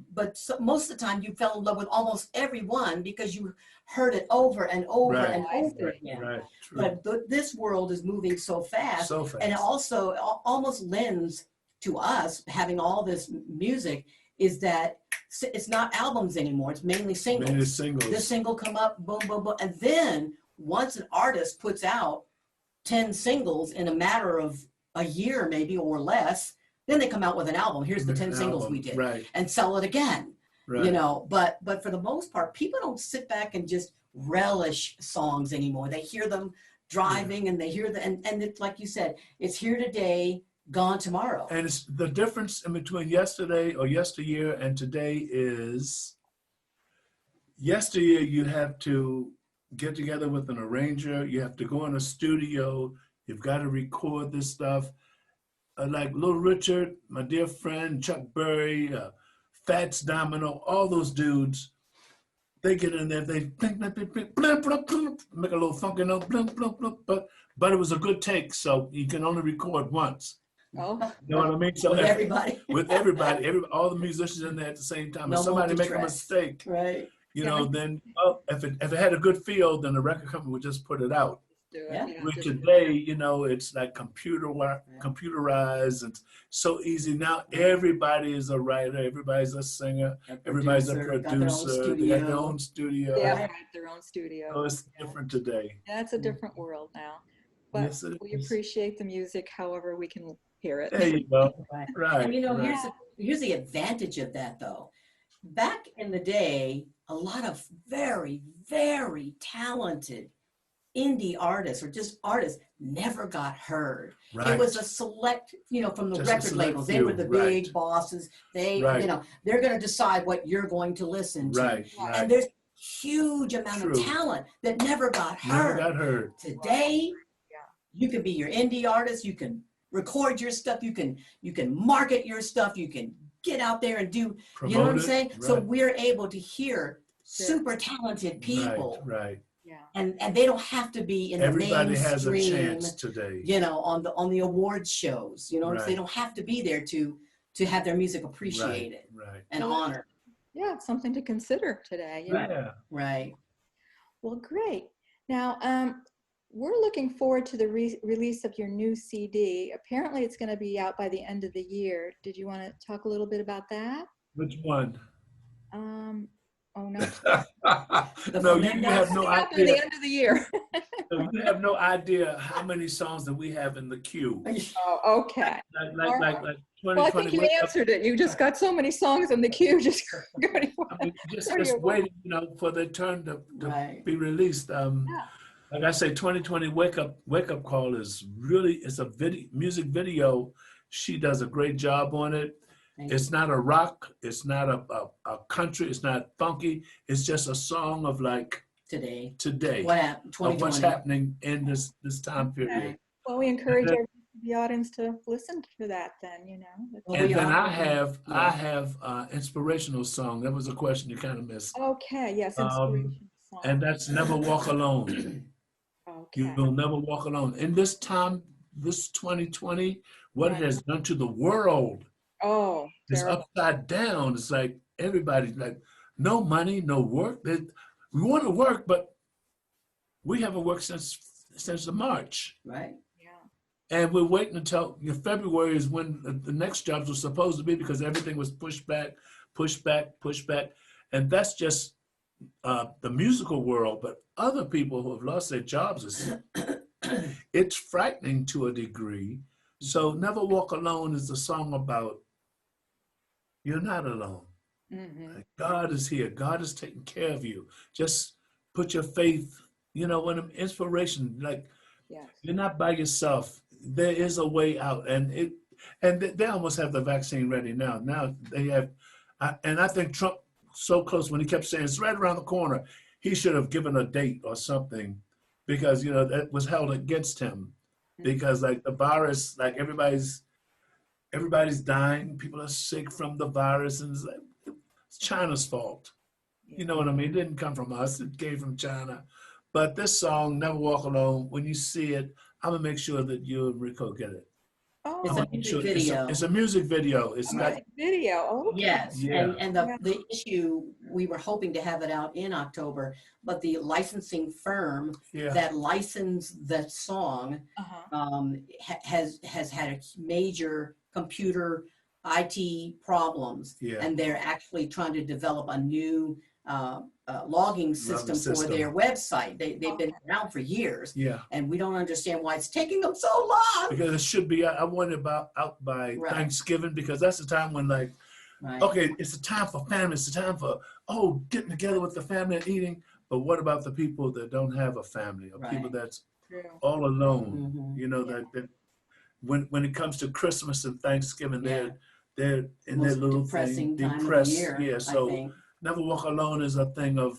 most of the time you fell in love with almost every one because you heard it over and over and over again. Right. But this world is moving so fast, and it also almost lends to us having all this music is that it's not albums anymore. It's mainly singles. This single come up, boom, boom, boom. And then once an artist puts out 10 singles in a matter of a year maybe or less, then they come out with an album. Here's the 10 singles we did. And sell it again. You know, but for the most part, people don't sit back and just relish songs anymore. They hear them driving and they hear and it's like you said, it's here today, gone tomorrow. And it's the difference in between yesterday or yesteryear and today is yesteryear you have to get together with an arranger, you have to go in a studio, you've got to record this stuff. Like Little Richard, my dear friend, Chuck Berry, Fats Domino, all those dudes, they get in there, they think, make a little funky note, but it was a good take, so you can only record once. Oh. You know what I mean? So with everybody. All the musicians in there at the same time. No if somebody make a mistake, you know, then if it had a good feel, then the record company would just put it out. With today, you know, it's like computerized and so easy. Now everybody is a writer, everybody's a singer, everybody's a producer. They got their own studio. Yeah, their own studio. So it's different today. Yeah, it's a different world now. But we appreciate the music however we can hear it. There you go. Right. And you know, here's the advantage of that though. Back in the day, a lot of very, very talented indie artists or just artists never got heard. It was a select, you know, from the record labels. They were the big bosses. They, you know, they're going to decide what you're going to listen to. And there's huge amount of talent that never got heard. Today, you can be your indie artist. You can record your stuff. You can market your stuff. You can get out there and do, Promote you know what I'm it, saying? right. So we're able to hear super talented people. Right. Yeah. And they don't have to be in Everybody the has a mainstream, chance today. you know, on the awards shows. You know, Right. they don't have to be there to have their music appreciated Right. and honored. Yeah, it's something to consider today. Yeah. Yeah. Right. Well, great. Now, we're looking forward to the release of your new CD. Apparently, it's going to be out by the end of the year. Did you want to talk a little bit about that? Which one? Oh no. No, you have no By the idea. end of the year. You have no idea how many songs that we have in the queue. Oh, okay. Like Well, I 2020. think you answered it. You just got so many songs in the queue. Just go I mean, just waiting, you know, for their turn to Right. be released. Like I say, 2020 wake up call is really, it's a music video. She does a great job on it. It's not a rock. It's not a country. It's not funky. It's just a song of like Today. What happened? of what's happening in this time period. Okay. Well, we encourage the audience to listen to that then, you know. And then I have inspirational song. That was a question you kind of missed. Okay, yes, inspirational song. And that's Never Walk Alone. Okay. You will never walk alone. In this time, this 2020, what it has done to the world is upside down. It's like everybody's like, no money, no work. We want to work, but we haven't worked since the March. Right. And we're waiting until February is when the next jobs were supposed to be, because everything was pushed back. And that's just the musical world. But other people who have lost their jobs, it's frightening to a degree. So Never Walk Alone is a song about you're not alone. Mm-hmm. God is here. God is taking care of you. Just put your faith, you know, when inspiration, like you're not by yourself. There is a way out, and they almost have the vaccine ready now. Now they have, and I think Trump so close when he kept saying it's right around the corner. He should have given a date or something, because you know that was held against him, because like the virus, like everybody's dying. People are sick from the virus, and it's China's fault. You know what I mean? It didn't come from us. It came from China. But this song, Never Walk Alone, when you see it, I'm going to make sure that you and Rico get it. Oh, It's a music video. It's a music video. It's not. Video. Oh, okay. Yes. Yeah. And the issue, we were hoping to have it out in October, but the licensing firm that licensed that song has had a major computer IT problems. Yeah. And they're actually trying to develop a new logging system for their website. They've been around for years. Yeah. And we don't understand why it's taking them so long. Because it should be, I want it out by Thanksgiving, because that's the time when like, okay, it's a time for family. It's a time for, getting together with the family and eating. But what about the people that don't have a family, or people that's all alone? You know, that when it comes to Christmas and Thanksgiving, they're in their little thing, depressed. Year, yeah, so Never Walk Alone is a thing of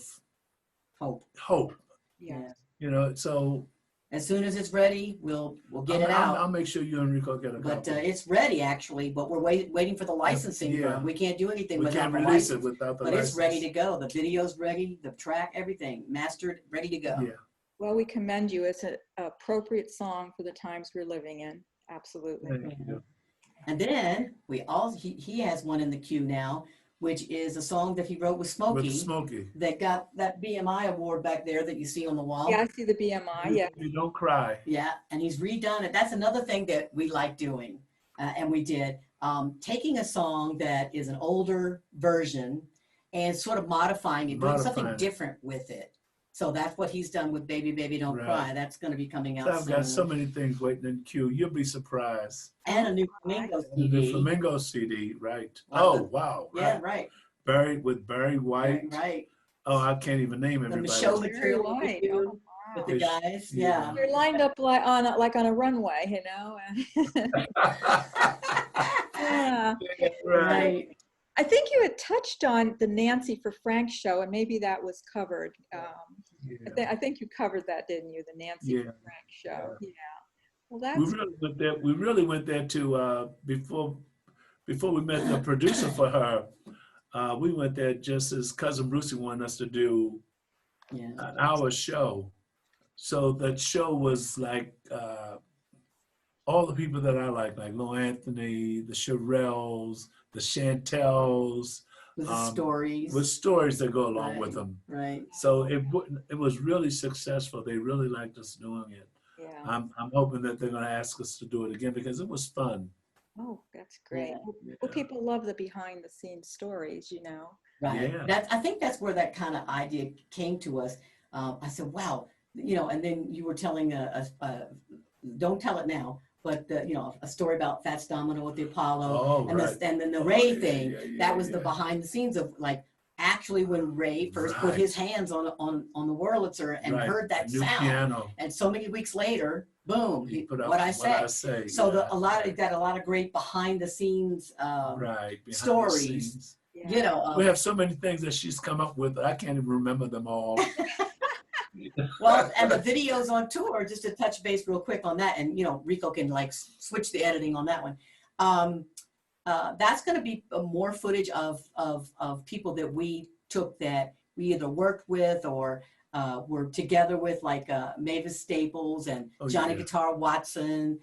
hope. Yeah. You know, so as soon as it's ready, we'll get it out. I'll make sure you and Rico get it. But it's ready actually, but we're waiting for the licensing. Yeah. We can't do anything We without can't the release license. it without the but license. It's ready to go. The video's ready, the track, everything mastered, ready to go. Yeah. Well, we commend you. It's an appropriate song for the times we're living in. Absolutely. Thank you. And then he has one in the queue now, which is a song that he wrote with Smokey. With Smokey. That got that BMI award back there that you see on the wall. Yeah, I see the BMI. Yeah. You Don't Cry. Yeah, and he's redone it. That's another thing that we like doing, and we did. Taking a song that is an older version and sort of modifying it, doing something different with it. So that's what he's done with Baby, Baby, Don't Cry. That's going to be coming out I've soon. got so many things waiting in queue. You'll be surprised. And a new Flamingo CD. The Flamingo CD, right. Wow. Yeah, right. Barry White. Right. Oh, I can't even name everybody. The show material White. with the guys. Yeah. You're lined up like on a runway, you know. Yeah. Right. I think you had touched on the Nancy for Frank show, and maybe that was covered. I think you covered that, didn't you? The Nancy for Frank show. Yeah. Well, We that's really went there. We really went there to before we met the producer for her. We went there just as cousin Brucey wanted us to do Yeah. an hour show. So that show was like all the people that I like Lo Anthony, the Shirelles, the Chantels, With the stories. with stories that go along with Right, them. right. So it was really successful. They really liked us doing it. yeah. I'm hoping that they're going to ask us to do it again because it was fun. Oh, that's great. Yeah. Well, people love the behind the scenes stories, you know. Right. Yeah. I think that's where that kind of idea came to us. I said, wow, and then you were telling don't tell it now, but a story about Fats Domino with the Apollo, Oh, and right. and then the Ray yeah, thing. yeah, That was yeah. the behind the scenes of like actually when Ray first put his hands on the Wurlitzer and Right. heard that A new sound, piano. and so many weeks later, boom, He put up what I What say. I Say. So yeah, you got a lot of great behind the scenes right. Behind the stories. scenes. Yeah. We have so many things that she's come up with. I can't even remember them all. Well, and the videos on tour, just to touch base real quick on that, and Rico can like switch the editing on that one. That's going to be more footage of people that we took that we either worked with or were together with, like Mavis Staples and Johnny Guitar Watson.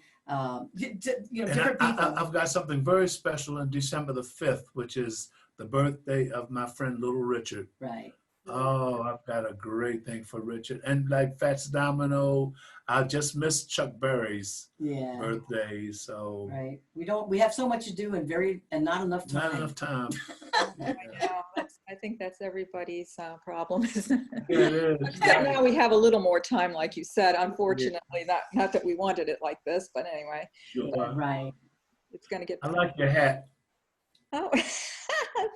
Different people. I've got something very special on December the 5th, which is the birthday of my friend Little Richard. Right. Oh, I've got a great thing for Richard. And like Fats Domino, I just missed Chuck Berry's birthday. So right. We have so much to do and not enough time. Not enough time. I know. I think that's everybody's problem, isn't it? Yeah, it is. Except now we have a little more time, like you said. Unfortunately, not that we wanted it like this, but anyway. Sure. Right. It's going to get. I like your hat. Oh,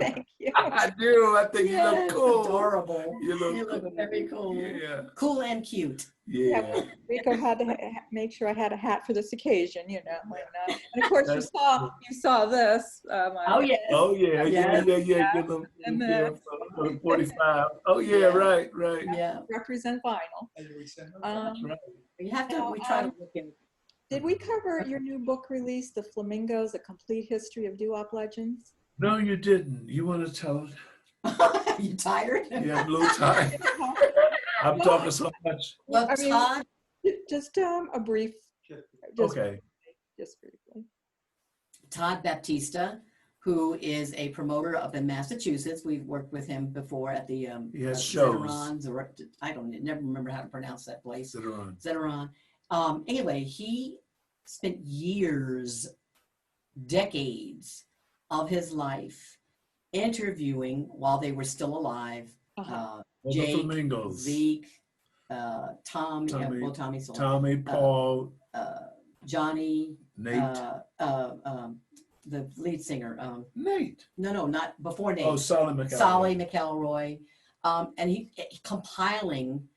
thank you. I do. I think you look cool. Adorable. You look cool. Very cool. Yeah. Cool and cute. Yeah. Rico had to make sure I had a hat for this occasion, And of course, you saw this. Oh yes. Oh yeah. Yes. Yeah. And then 45. Oh yeah. Right. Yeah. Represent vinyl. That's right. We have to. We try to look in. Did we cover your new book release, The Flamingos: A Complete History of Doo-Wop Legends? No, you didn't. You want to tell it? You tired? Yeah, I'm a little tired. I'm talking so much. Well, I mean, Todd. Just a brief. Okay. Just briefly. Todd Baptista, who is a promoter up in Massachusetts. We've worked with him before at the He has shows. Zeteron's, or I never remember how to pronounce that place. Zeteron. Anyway, he spent years, decades of his life interviewing while they were still alive. Jake, the Flamingos. Zeke, Tommy, Soul, Tommy, Paul, Johnny, Nate, the lead singer. Nate. No, not before Nate. Oh, Solly McElroy. Solly McElroy. And he compiling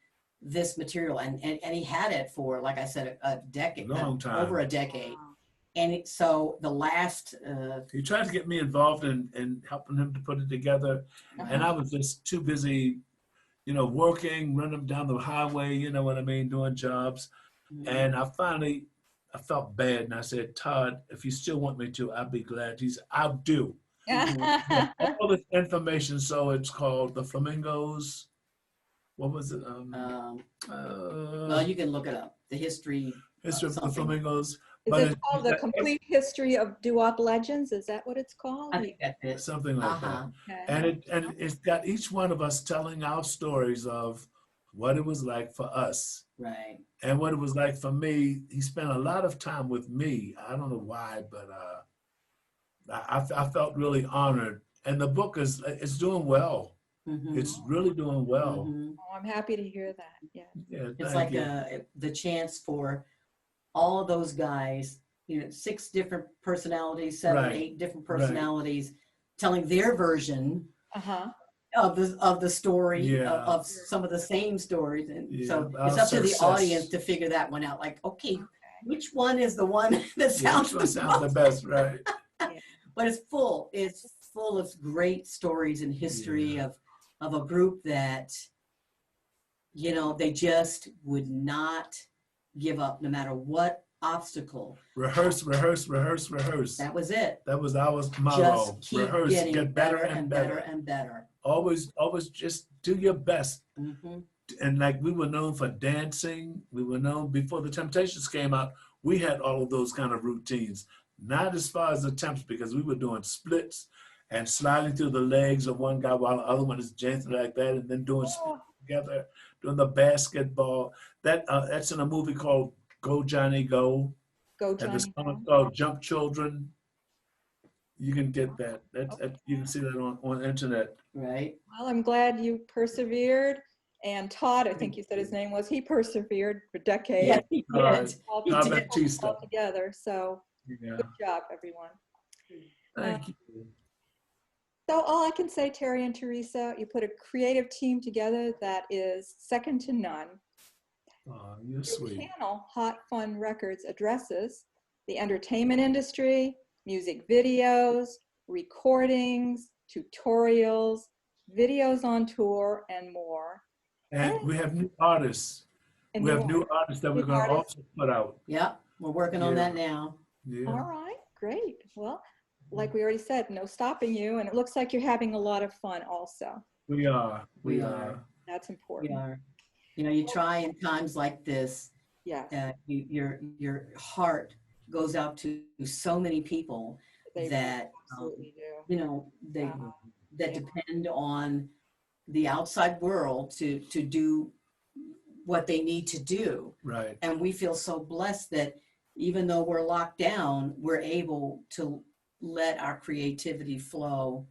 this material, and he had it for, like I said, a decade, Long time. over a decade. And so the last he tried to get me involved in helping him to put it together, and I was just too busy, working, running down the highway, doing jobs. And I felt bad, and I said, Todd, if you still want me to, I'll be glad. I'll do. All this information, so it's called The Flamingos. What was it? Well, you can look it up. The history of the Flamingos. Is it called The Complete History of Doo-Wop Legends? Is that what it's called? I think that's it. Something like that. Okay. And it's got each one of us telling our stories of what it was like for us. Right. And what it was like for me. He spent a lot of time with me. I don't know why, but I felt really honored. And the book it's doing well. Mm-hmm. It's really doing well. Mm-hmm. Oh, I'm happy to hear that. Yeah. It's like the chance for all of those guys, 6 different personalities, 7, 8 different personalities, telling their version of the story of some of the same stories, and so it's up to the audience to figure that one out. Like, okay, which one is the one that sounds the best, right? But it's full of great stories and history of a group that, they just would not give up no matter what obstacle. Rehearse, rehearse, rehearse, rehearse. That was it. That was our motto. Just keep Rehearse, getting get better and better. and better. Always just do your best. Mm-hmm. And like we were known for dancing, we were known before the Temptations came out, we had all of those kind of routines. Not as far as the Temps, because we were doing splits and sliding through the legs of one guy while the other one is dancing like that, and then doing splits together, doing the basketball. That's in a movie called Go Johnny Go. Go And Johnny the song Go. called Jump Children. You can get that. You can see that on the internet. Right. Well, I'm glad you persevered. And Todd, I think you said his name was, he persevered for decades. Yeah, he did. All He Todd did. Baptista. all together. So Yeah. good job, everyone. Thank you. So all I can say, Terry and Theresa, you put a creative team together that is second to none. Oh, you're Your sweet. channel, Hot Fun Records, addresses the entertainment industry, music videos, recordings, tutorials, videos on tour, and more. And we have new artists. And We have new new artists that we're New going to artists. also put out. Yep, we're working on Yeah. that now. Yeah. All right, great. Well, like we already said, no stopping you. And it looks like you're having a lot of fun also. We are. We are. That's We important. are. You know, you try in times like this, Yes, your heart goes out to so many people they that, absolutely do. you know, they Wow. that Yeah. depend on the outside world to do what they need to do. Right. And we feel so blessed that even though we're locked down, we're able to let our creativity flow.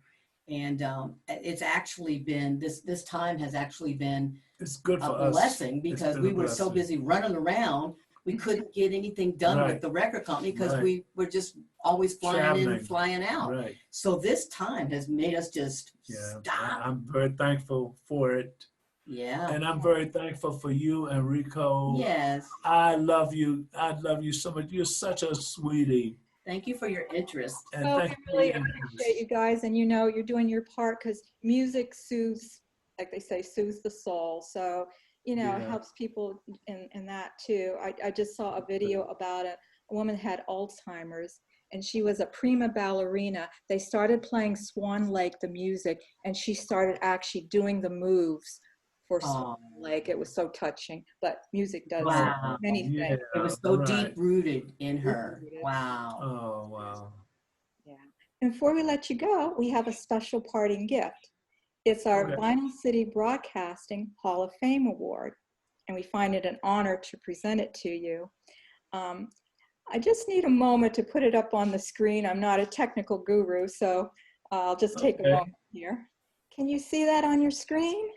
And it's actually been, this time has actually been It's good for a us. blessing, It's because been we a were so blessing. busy running around, we couldn't get anything done with Right. the record company because Right. we were just always flying in, Traveling. flying out. Right. So this time has made us just Yeah. stop. I'm very thankful for it. Yeah. And I'm very thankful for you and Rico. Yes. I love you. I love you so much. You're such a sweetie. Thank you for your interest. And Well, thank we really you for your appreciate you interest. guys, and you know you're doing your part because music soothes, like they say, soothes the soul. So you know it Yeah. helps people in that too. I just saw a video about a woman had Alzheimer's, and she was a prima ballerina. They started playing Swan Lake, the music, and she started actually doing the moves for Swan Oh, Lake. It was so touching. But music does wow. many Yeah. things. It was so Right. deep rooted in her. Deep-rooted. Wow. Oh, wow. Yeah. And before we let you go, we have a special parting gift. It's our Okay. Vinyl City Broadcasting Hall of Fame Award, and we find it an honor to present it to you. I just need a moment to put it up on the screen. I'm not a technical guru, so I'll just take a Okay. moment here. Can you see that on your screen?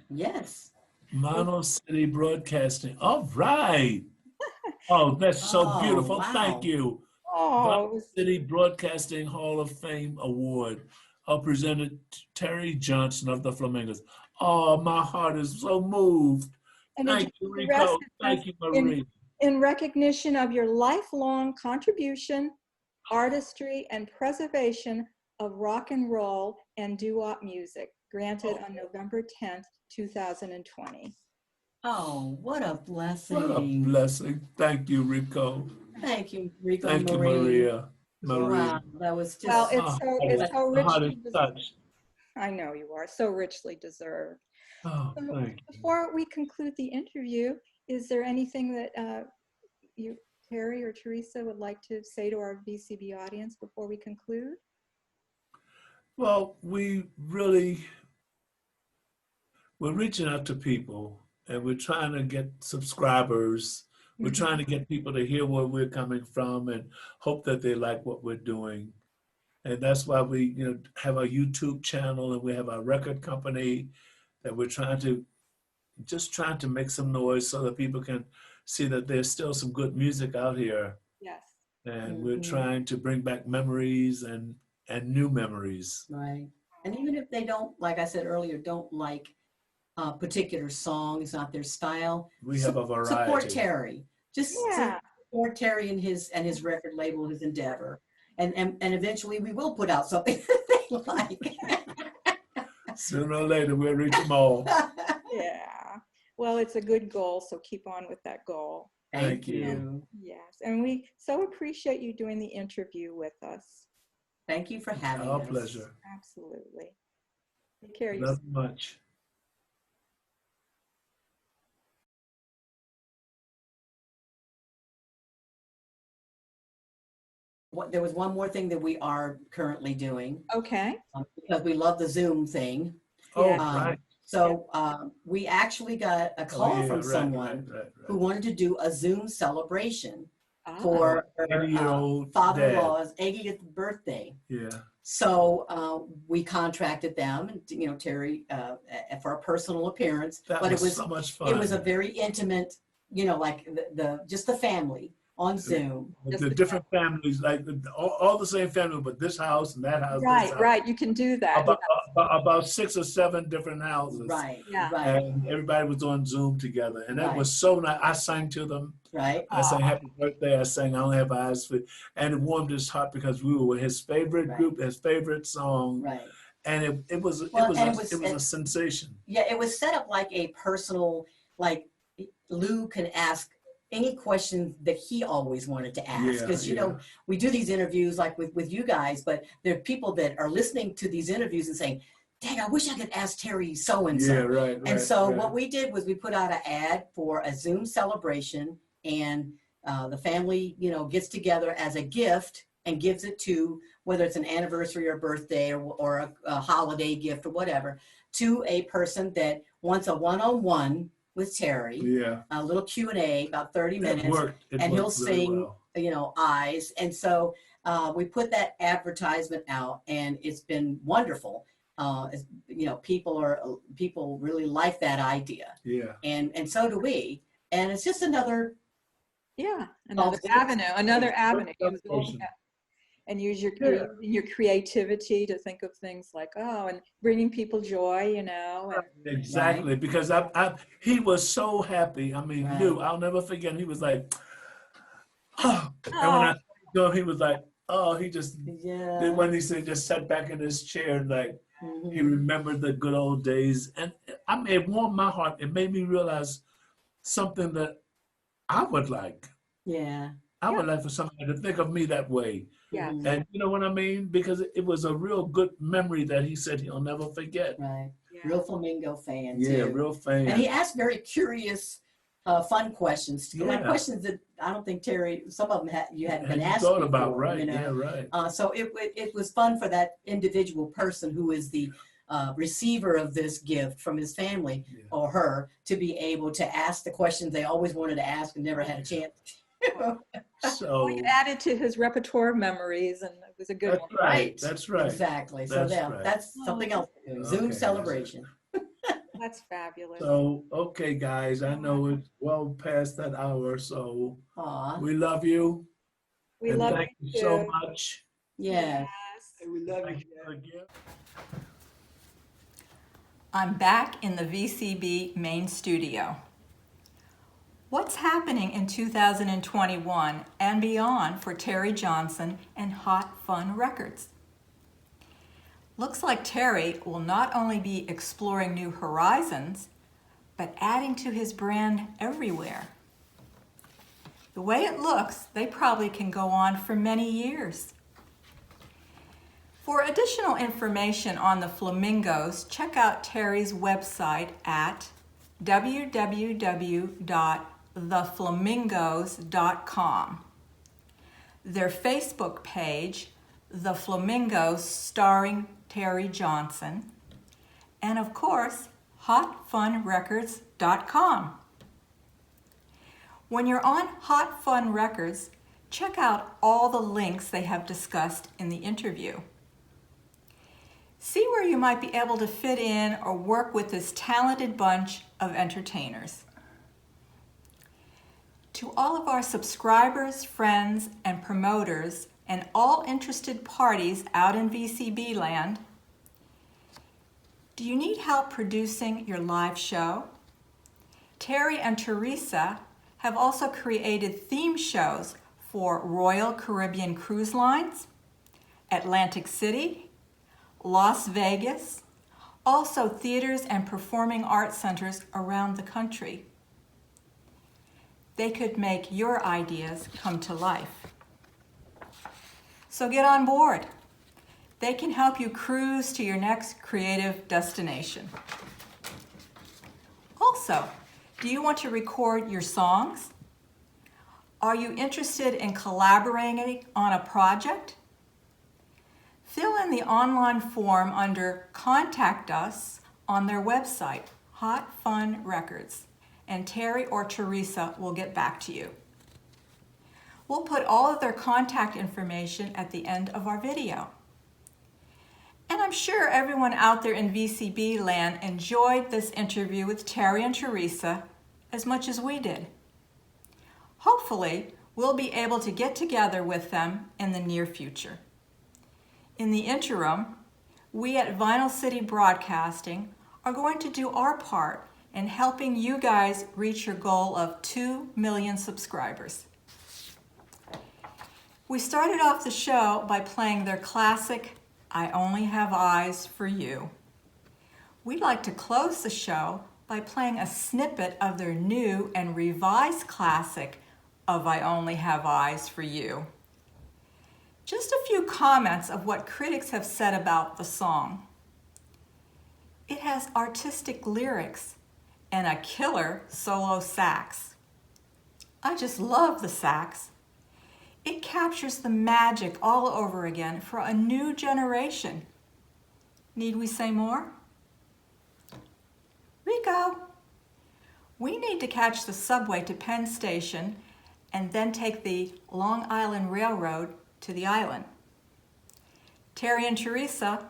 Yes. Mono City Broadcasting. All right. Oh, that's so Oh, beautiful. wow. Thank you. Oh, Mono City Broadcasting Hall of Fame Award. Presented Terry Johnson of the Flamingos. Oh, my heart is so moved. and Thank you, the rest Rico. is Thank you, in- Marie. in recognition of your lifelong contribution, artistry, and preservation of rock and roll and doo-wop music, granted on November 10th, 2020. Oh, what a blessing. What a blessing. Thank you, Rico. Thank you, Rico Thank you, Marie. Maria. Marie. Wow, that was just, Well, My heart is touched. I know you are, so richly deserved. Oh, So thank you. before we conclude the interview, is there anything that you, Terry or Theresa, would like to say to our VCB audience before we conclude? Well, we're reaching out to people, and we're trying to get subscribers. We're trying to get people to hear where we're coming from and hope that they like what we're doing. And that's why we, have our YouTube channel, and we have our record company that we're trying to make some noise so that people can see that there's still some good music out here. Yes. And we're Mhm. trying to bring back memories and new memories. right. And even if they don't, like I said earlier, don't like a particular song, it's not their style. We have a variety. Support Terry. Just Yeah. support Terry and his record label, his endeavor. And eventually we will put out something that they like. Sooner or later, we'll reach them all. Yeah. Well, it's a good goal, so keep on with that goal. Thank you. you. Yes, and we so appreciate you doing the interview with us. Thank you for having Our us. pleasure. Absolutely. Take care of Love yourself. you much. There was one more thing that we are currently doing Okay. because we love the Zoom thing. Oh, Yeah. right. So we actually got a call from someone who wanted to do a Zoom celebration for her 80-year-old father-in-law's 80th birthday. Yeah. So we contracted them, and Terry, for a personal appearance. That but was it was so much fun. It was a very intimate, like just the family on Zoom. The different families, like all the same family, but this house and that house. Right, this house. right. You can do that. About 6 or 7 different houses. Right, Yeah. right. And everybody was on Zoom together. And that Right. was so nice. I sang to them. Right. I sang happy birthday. I sang I Don't Have Eyes For. And it warmed his heart because we were his favorite group, his favorite song. Right. And it was a sensation. Yeah, it was set up like a personal, like Lou can ask any question that he always wanted to ask. Because, we do these interviews like with you guys, but there are people that are listening to these interviews and saying, dang, I wish I could ask Terry so-and-so. Yeah, right. And so what we did was we put out an ad for a Zoom celebration, and the family, gets together as a gift and gives it to, whether it's an anniversary or birthday or a holiday gift or whatever, to a person that wants a one-on-one with Terry. Yeah. A little Q&A, about 30 minutes. And he'll sing, Eyes. And so we put that advertisement out, and it's been wonderful. People really like that idea. Yeah. And so do we. And it's just another avenue. And use your creativity to think of things like, and bringing people joy, And, exactly. Because he was so happy. I mean, Lou, I'll never forget. He was like, oh. And when I saw him, he was like, oh, he just, when he said, just sat back in his chair and like, he remembered the good old days. And it warmed my heart. It made me realize something that I would like. Yeah. I would like for somebody to think of me that way. Yeah. And you know what I mean? Because it was a real good memory that he said he'll never forget. Right. Yeah. Real Flamingo fan, Yeah, too. real fan. And he asked very curious, fun questions. Like questions that I don't think, Terry, some of them you hadn't been asked thought before, about, right? Yeah, right. So it was fun for that individual person who is the receiver of this gift from his family or her to be able to ask the questions they always wanted to ask and never had a chance. So it added to his repertoire memories, and it was a good one. Right. That's right. Exactly. That's something else. Zoom celebration. That's fabulous. So, okay, guys, I know it's well past that hour, so we love you. We love thank you so much. Yeah. We love you again. I'm back in the VCB main studio. What's happening in 2021 and beyond for Terry Johnson and Hot Fun Records? Looks like Terry will not only be exploring new horizons, but adding to his brand everywhere. The way it looks, they probably can go on for many years. For additional information on the Flamingos, check out Terry's website at www.theflamingos.com. Their Facebook page, The Flamingos starring Terry Johnson, and of course, hotfunrecords.com. When you're on Hot Fun Records, check out all the links they have discussed in the interview. See where you might be able to fit in or work with this talented bunch of entertainers. To all of our subscribers, friends, and promoters, and all interested parties out in VCB land, do you need help producing your live show? Terry and Theresa have also created theme shows for Royal Caribbean Cruise Lines, Atlantic City, Las Vegas, also theaters and performing arts centers around the country. they could make your ideas come to life. So get on board. They can help you cruise to your next creative destination. Also, do you want to record your songs? Are you interested in collaborating on a project? Fill in the online form under Contact Us on their website, Hot Fun Records, and Terry or Theresa will get back to you. We'll put all of their contact information at the end of our video. And I'm sure everyone out there in VCB land enjoyed this interview with Terry and Theresa as much as we did. Hopefully, we'll be able to get together with them in the near future. In the interim, we at Vinyl City Broadcasting are going to do our part in helping you guys reach your goal of 2 million subscribers. We started off the show by playing their classic, I Only Have Eyes for You. We'd like to close the show by playing a snippet of their new and revised classic of I Only Have Eyes for You. Just a few comments of what critics have said about the song. It has artistic lyrics and a killer solo sax. I just love the sax. It captures the magic all over again for a new generation. Need we say more? Rico, we need to catch the subway to Penn Station and then take the Long Island Railroad to the island. Terry and Theresa,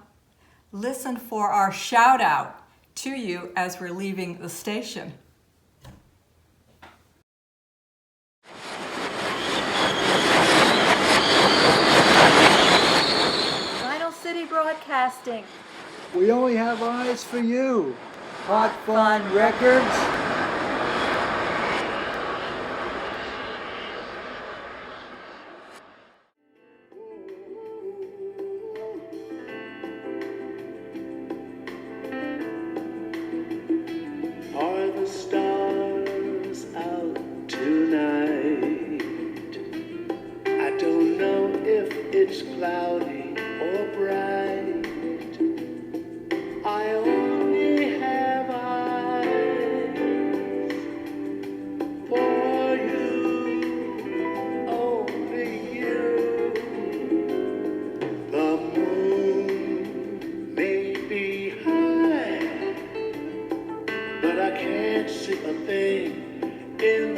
listen for our shout out to you as we're leaving the station. Vinyl City Broadcasting. We only have eyes for you. Hot Fun Records. Are the stars out tonight? I don't know if it's cloudy or bright. I only have eyes for you, only you. The moon may be high, but I can't see a thing in